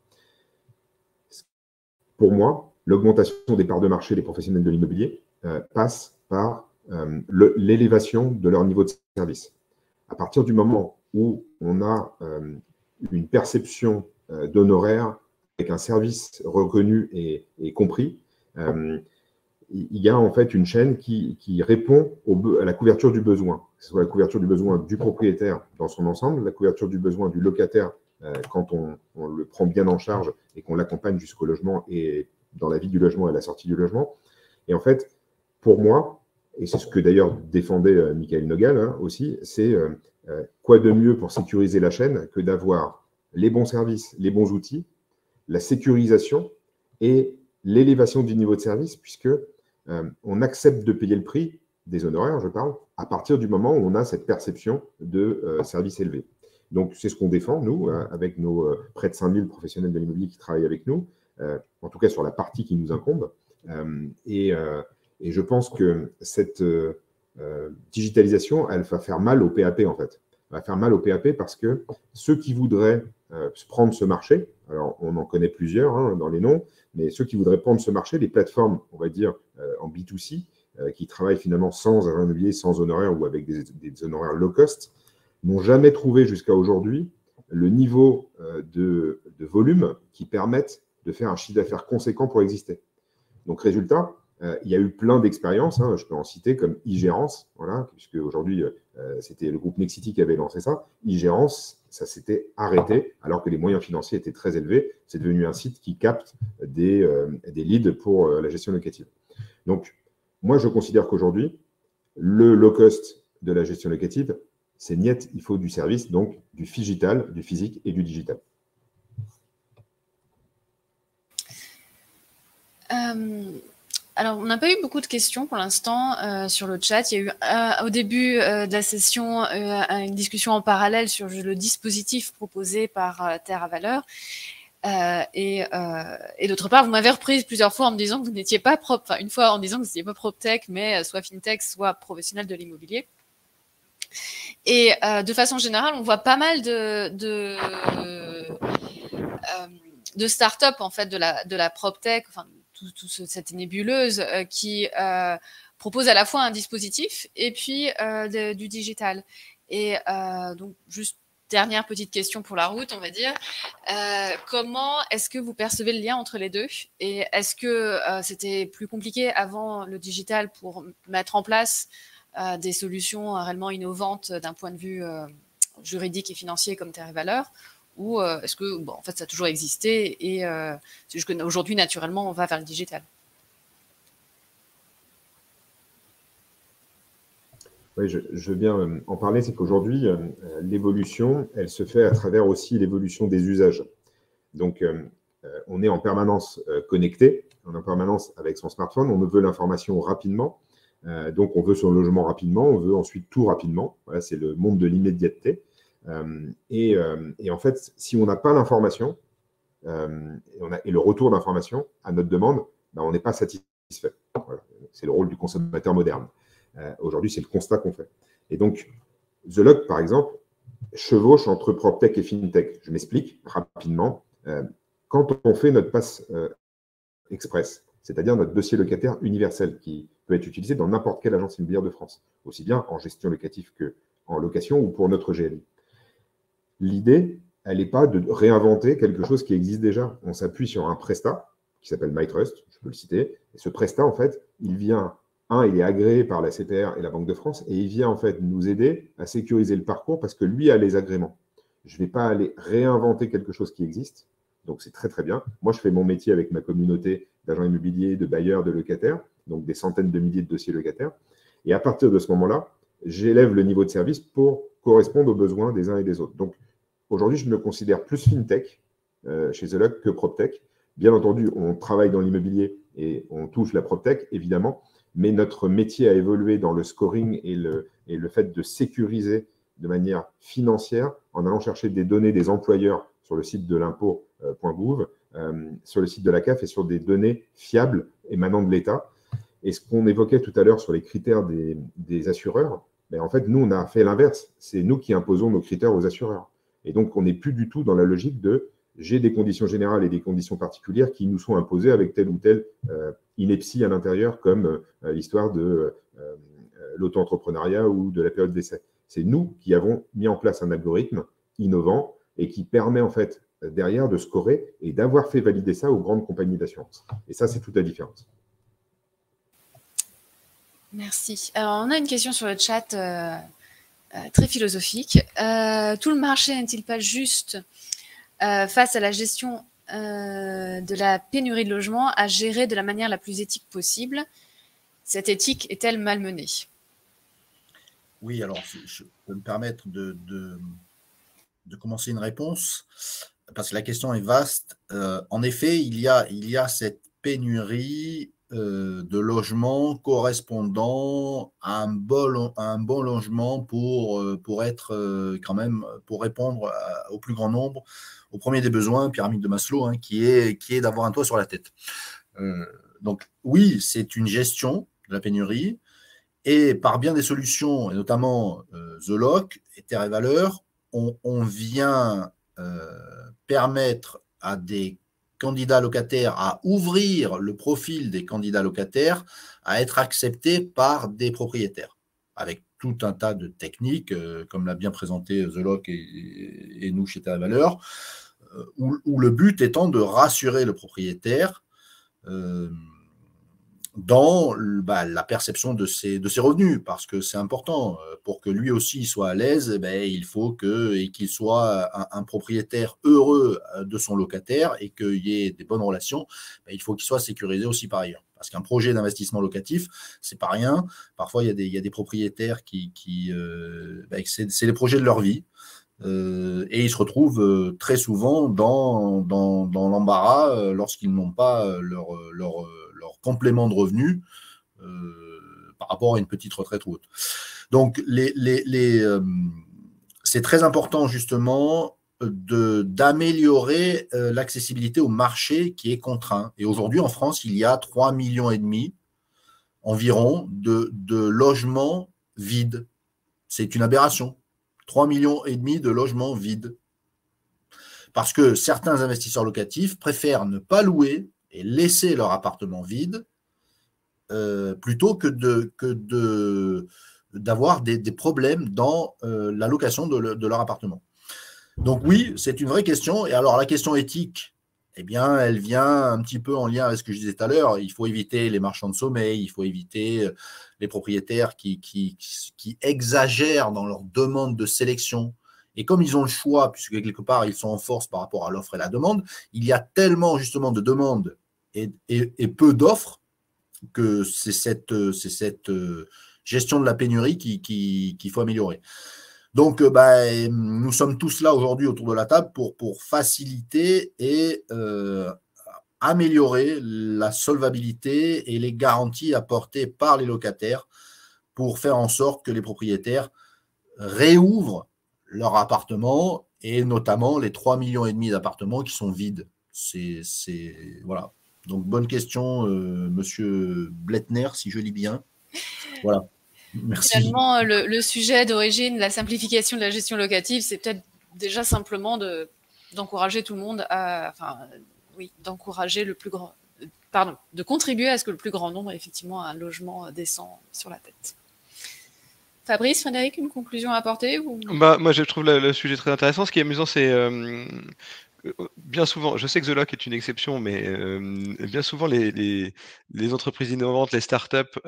Pour moi, l'augmentation des parts de marché des professionnels de l'immobilier passe par l'élévation de leur niveau de service. À partir du moment où on a une perception d'honoraires avec un service reconnu et compris, il y a en fait une chaîne qui répond à la couverture du besoin, que ce soit la couverture du besoin du propriétaire dans son ensemble, la couverture du besoin du locataire quand on le prend bien en charge et qu'on l'accompagne jusqu'au logement et dans la vie du logement et la sortie du logement. Et en fait, pour moi, et c'est ce que d'ailleurs défendait Michael Nogal aussi, c'est quoi de mieux pour sécuriser la chaîne que d'avoir les bons services, les bons outils, la sécurisation et l'élévation du niveau de service, puisque on accepte de payer le prix des honoraires, je parle, à partir du moment où on a cette perception de service élevé. Donc, c'est ce qu'on défend, nous, avec nos près de 5000 professionnels de l'immobilier qui travaillent avec nous, en tout cas sur la partie qui nous incombe. Et je pense que cette digitalisation, elle va faire mal au PAP, en fait. Elle va faire mal au PAP parce que ceux qui voudraient prendre ce marché, alors on en connaît plusieurs dans les noms, mais ceux qui voudraient prendre ce marché, les plateformes, on va dire, en B2C, qui travaillent finalement sans agent immobilier, sans honoraires ou avec des honoraires low cost, n'ont jamais trouvé jusqu'à aujourd'hui le niveau de volume qui permettent de faire un chiffre d'affaires conséquent pour exister. Donc, résultat, il y a eu plein d'expériences, je peux en citer comme e-gérance, voilà, puisque aujourd'hui, c'était le groupe Nexity qui avait lancé ça. E-gérance, ça s'était arrêté alors que les moyens financiers étaient très élevés. C'est devenu un site qui capte des leads pour la gestion locative. Donc, moi, je considère qu'aujourd'hui, le low cost de la gestion locative, c'est niet, il faut du service, donc du phygital, du physique et du digital. Alors, on n'a pas eu beaucoup de questions pour l'instant sur le chat. Il y a eu au début de la session une discussion en parallèle sur le dispositif proposé par Terre à Valeur. Et d'autre part, vous m'avez reprise plusieurs fois en me disant que vous n'étiez pas propre, enfin une fois en disant que vous n'étiez pas PropTech, mais soit FinTech, soit professionnel de l'immobilier. Et de façon générale, on voit pas mal de start-up en fait de la PropTech, enfin toute cette nébuleuse qui propose à la fois un dispositif et puis du digital. Et donc juste dernière petite question pour la route, on va dire. Comment est-ce que vous percevez le lien entre les deux? Et est-ce que c'était plus compliqué avant le digital pour mettre en place des solutions réellement innovantes d'un point de vue juridique et financier comme Terre et Valeur? Ou est-ce que, en fait, ça a toujours existé et c'est juste qu'aujourd'hui, naturellement, on va vers le digital? Oui, je veux bien en parler. C'est qu'aujourd'hui, l'évolution, elle se fait à travers aussi l'évolution des usages. Donc, on est en permanence connecté, on est en permanence avec son smartphone, on veut l'information rapidement. Donc, on veut son logement rapidement, on veut ensuite tout rapidement. Voilà, c'est le monde de l'immédiateté. Et en fait, si on n'a pas l'information et le retour d'information à notre demande, ben, on n'est pas satisfait. Voilà. C'est le rôle du consommateur moderne. Aujourd'hui, c'est le constat qu'on fait. Et donc, The Lock, par exemple, chevauche entre PropTech et FinTech. Je m'explique rapidement. Quand on fait notre passe express, c'est-à-dire notre dossier locataire universel qui peut être utilisé dans n'importe quelle agence immobilière de France, aussi bien en gestion locative qu'en location ou pour notre GLI. L'idée, elle n'est pas de réinventer quelque chose qui existe déjà. On s'appuie sur un prestat qui s'appelle MyTrust, je peux le citer. Et ce prestat, en fait, il est agréé par la CPR et la Banque de France et il vient en fait nous aider à sécuriser le parcours parce que lui a les agréments. Je ne vais pas aller réinventer quelque chose qui existe. Donc, c'est très, très bien. Moi, je fais mon métier avec ma communauté d'agents immobiliers, de bailleurs, de locataires, donc des centaines de milliers de dossiers locataires. Et à partir de ce moment-là, j'élève le niveau de service pour correspondre aux besoins des uns et des autres. Donc, aujourd'hui, je me considère plus FinTech chez The Lock que PropTech. Bien entendu, on travaille dans l'immobilier et on touche la PropTech, évidemment, mais notre métier a évolué dans le scoring et le fait de sécuriser de manière financière en allant chercher des données des employeurs sur le site de l'impôt.gouv, sur le site de la CAF et sur des données fiables émanant de l'État. Et ce qu'on évoquait tout à l'heure sur les critères des assureurs, ben en fait, nous, on a fait l'inverse. C'est nous qui imposons nos critères aux assureurs. Et donc, on n'est plus du tout dans la logique de j'ai des conditions générales et des conditions particulières qui nous sont imposées avec telle ou telle ineptie à l'intérieur, comme l'histoire de l'auto-entrepreneuriat ou de la période d'essai. C'est nous qui avons mis en place un algorithme innovant et qui permet en fait derrière de scorer et d'avoir fait valider ça aux grandes compagnies d'assurance. Et ça, c'est toute la différence. Merci. Alors, on a une question sur le chat très philosophique. Tout le marché n'est-il pas juste face à la gestion de la pénurie de logements à gérer de la manière la plus éthique possible? Cette éthique est-elle malmenée? Oui, alors je peux me permettre de commencer une réponse parce que la question est vaste. En effet, il y a cette pénurie de logements correspondant à un bon logement pour être quand même pour répondre au plus grand nombre, au premier des besoins, pyramide de Maslow, hein, qui est d'avoir un toit sur la tête. Donc oui, c'est une gestion de la pénurie et par bien des solutions, et notamment The Lock et Terre et Valeurs, on vient permettre à des candidats locataires à ouvrir le profil des candidats locataires à être acceptés par des propriétaires, avec tout un tas de techniques, comme l'a bien présenté The Lock et nous chez Terre et Valeurs, où le but étant de rassurer le propriétaire dans la perception de ses revenus, parce que c'est important. Pour que lui aussi soit à l'aise, il faut qu'il soit un propriétaire heureux de son locataire et qu'il y ait des bonnes relations. Il faut qu'il soit sécurisé aussi par ailleurs. Parce qu'un projet d'investissement locatif, c'est pas rien. Parfois, il y a des propriétaires c'est les projets de leur vie. Et ils se retrouvent très souvent dans l'embarras lorsqu'ils n'ont pas leur complément de revenus par rapport à une petite retraite ou autre. Donc, c'est très important justement d'améliorer l'accessibilité au marché qui est contraint. Et aujourd'hui, en France, il y a 3,5 millions environ de logements vides. C'est une aberration. 3,5 millions de logements vides. Parce que certains investisseurs locatifs préfèrent ne pas louer et laisser leur appartement vide plutôt que d'avoir des problèmes dans la location de leur appartement. Donc oui, c'est une vraie question. Et alors la question éthique, eh bien, elle vient un petit peu en lien avec ce que je disais tout à l'heure. Il faut éviter les marchands de sommeil, il faut éviter les propriétaires qui exagèrent dans leur demande de sélection. Et comme ils ont le choix, puisque quelque part, ils sont en force par rapport à l'offre et la demande, il y a tellement justement de demandes et peu d'offres que c'est cette gestion de la pénurie qu'il faut améliorer. Donc, nous sommes tous là aujourd'hui autour de la table pour faciliter et améliorer la solvabilité et les garanties apportées par les locataires pour faire en sorte que les propriétaires réouvrent leur appartement et notamment les 3,5 millions d'appartements qui sont vides. Voilà. Donc, bonne question, monsieur Bletner, si je lis bien. Voilà. Merci. Finalement, le sujet d'origine, la simplification de la gestion locative, c'est peut-être déjà simplement d'encourager tout le monde à, d'encourager le plus grand, de contribuer à ce que le plus grand nombre ait effectivement un logement décent sur la tête. Fabrice, Frédéric, une conclusion à apporter ou... Moi, je trouve le sujet très intéressant. Ce qui est amusant, c'est bien souvent, je sais que The Lock est une exception, mais bien souvent, les entreprises innovantes, les startups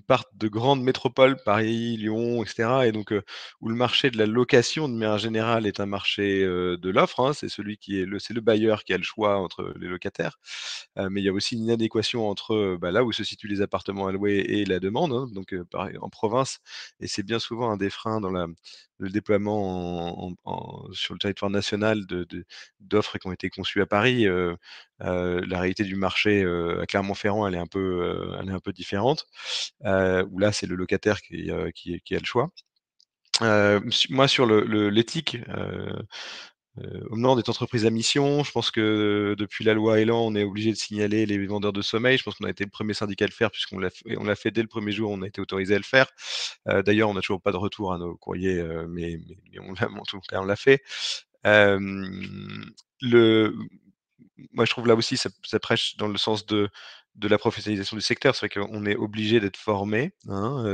partent de grandes métropoles, Paris, Lyon, etc. Et donc, où le marché de la location, de manière générale, est un marché de l'offre. Hein, c'est celui c'est le bailleur qui a le choix entre les locataires. Mais il y a aussi une inadéquation entre là où se situent les appartements à louer et la demande, hein, donc en province. Et c'est bien souvent un des freins dans le déploiement sur le territoire national d'offres qui ont été conçues à Paris. La réalité du marché à Clermont-Ferrand, elle est un peu différente, où là, c'est le locataire qui a le choix. Moi, sur l'éthique, Homeland est entreprise à mission. Je pense que depuis la loi Elan, on est obligé de signaler les vendeurs de sommeil. Je pense qu'on a été le premier syndicat à le faire puisqu'on l'a fait dès le premier jour, on a été autorisé à le faire. D'ailleurs, on n'a toujours pas de retour à nos courriers, mais en tout cas, on l'a fait. Moi, je trouve là aussi, ça prêche dans le sens de la professionnalisation du secteur. C'est vrai qu'on est obligé d'être formé, hein,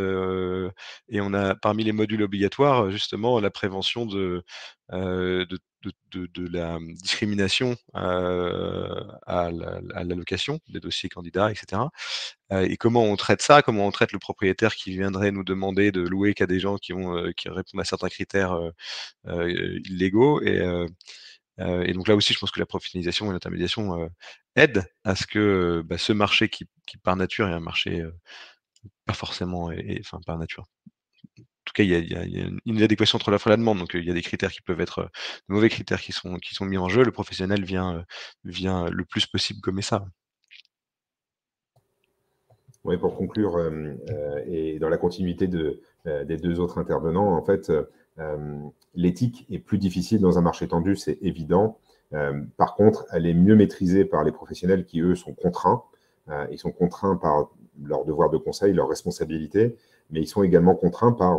et on a parmi les modules obligatoires, justement, la prévention de la discrimination à la location des dossiers candidats, etc. Et comment on traite ça? Comment on traite le propriétaire qui viendrait nous demander de louer qu'à des gens qui répondent à certains critères illégaux? Et donc là aussi, je pense que la professionnalisation et l'intermédiation aident à ce que ce marché qui par nature est un marché pas forcément, enfin par nature. En tout cas, il y a une adéquation entre l'offre et la demande. Donc il y a des critères qui peuvent être de mauvais critères qui sont mis en jeu. Le professionnel vient le plus possible gommer ça. Oui, pour conclure, et dans la continuité des deux autres intervenants, en fait, l'éthique est plus difficile dans un marché tendu, c'est évident. Par contre, elle est mieux maîtrisée par les professionnels qui, eux, sont contraints. Ils sont contraints par leur devoir de conseil, leur responsabilité, mais ils sont également contraints par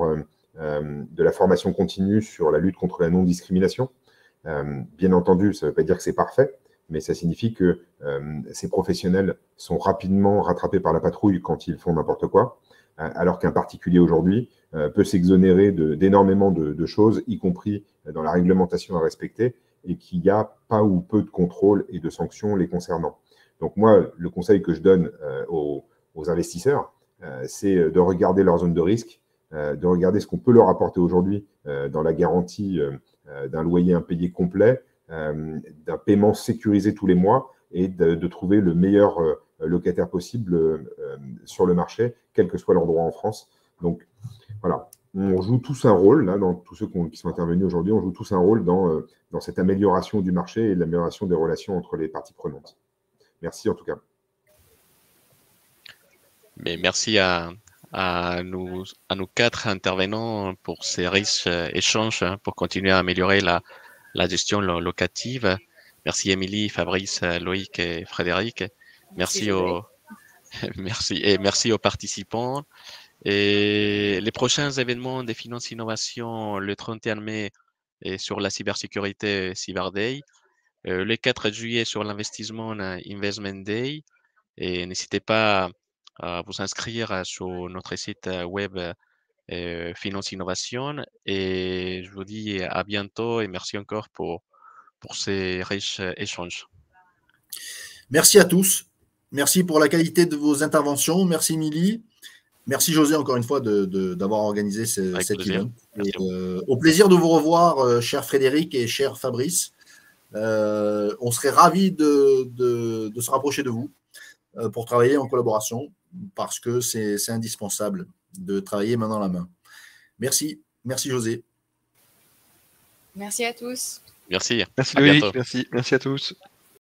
de la formation continue sur la lutte contre la non-discrimination. Bien entendu, ça ne veut pas dire que c'est parfait, mais ça signifie que ces professionnels sont rapidement rattrapés par la patrouille quand ils font n'importe quoi, alors qu'un particulier aujourd'hui peut s'exonérer d'énormément de choses, y compris dans la réglementation à respecter, et qu'il n'y a pas ou peu de contrôle et de sanctions les concernant. Donc moi, le conseil que je donne aux investisseurs, c'est de regarder leur zone de risque, de regarder ce qu'on peut leur apporter aujourd'hui dans la garantie d'un loyer impayé complet, d'un paiement sécurisé tous les mois et de trouver le meilleur locataire possible sur le marché, quel que soit l'endroit en France. Donc voilà, on joue tous un rôle, là, dans tous ceux qui sont intervenus aujourd'hui, on joue tous un rôle dans cette amélioration du marché et l'amélioration des relations entre les parties prenantes. Merci en tout cas. Mais merci à nous 4 intervenants pour ces riches échanges, pour continuer à améliorer la gestion locative. Merci Émilie, Fabrice, Loïc et Frédéric. Merci aux participants. Et les prochains événements des finances innovation le 31 mai est sur la cybersécurité Cyber Day, le 4 juillet sur l'investissement Investment Day. Et n'hésitez pas à vous inscrire sur notre site web Finance Innovation. Et je vous dis à bientôt et merci encore pour ces riches échanges. Merci à tous. Merci pour la qualité de vos interventions. Merci Émilie. Merci José encore une fois d'avoir organisé cet event. Au plaisir de vous revoir, cher Frédéric et cher Fabrice. On serait ravis de se rapprocher de vous pour travailler en collaboration. parce que c'est indispensable de travailler main dans la main. Merci. Merci José. Merci à tous. Merci. Merci À Loïc, bientôt. merci à tous.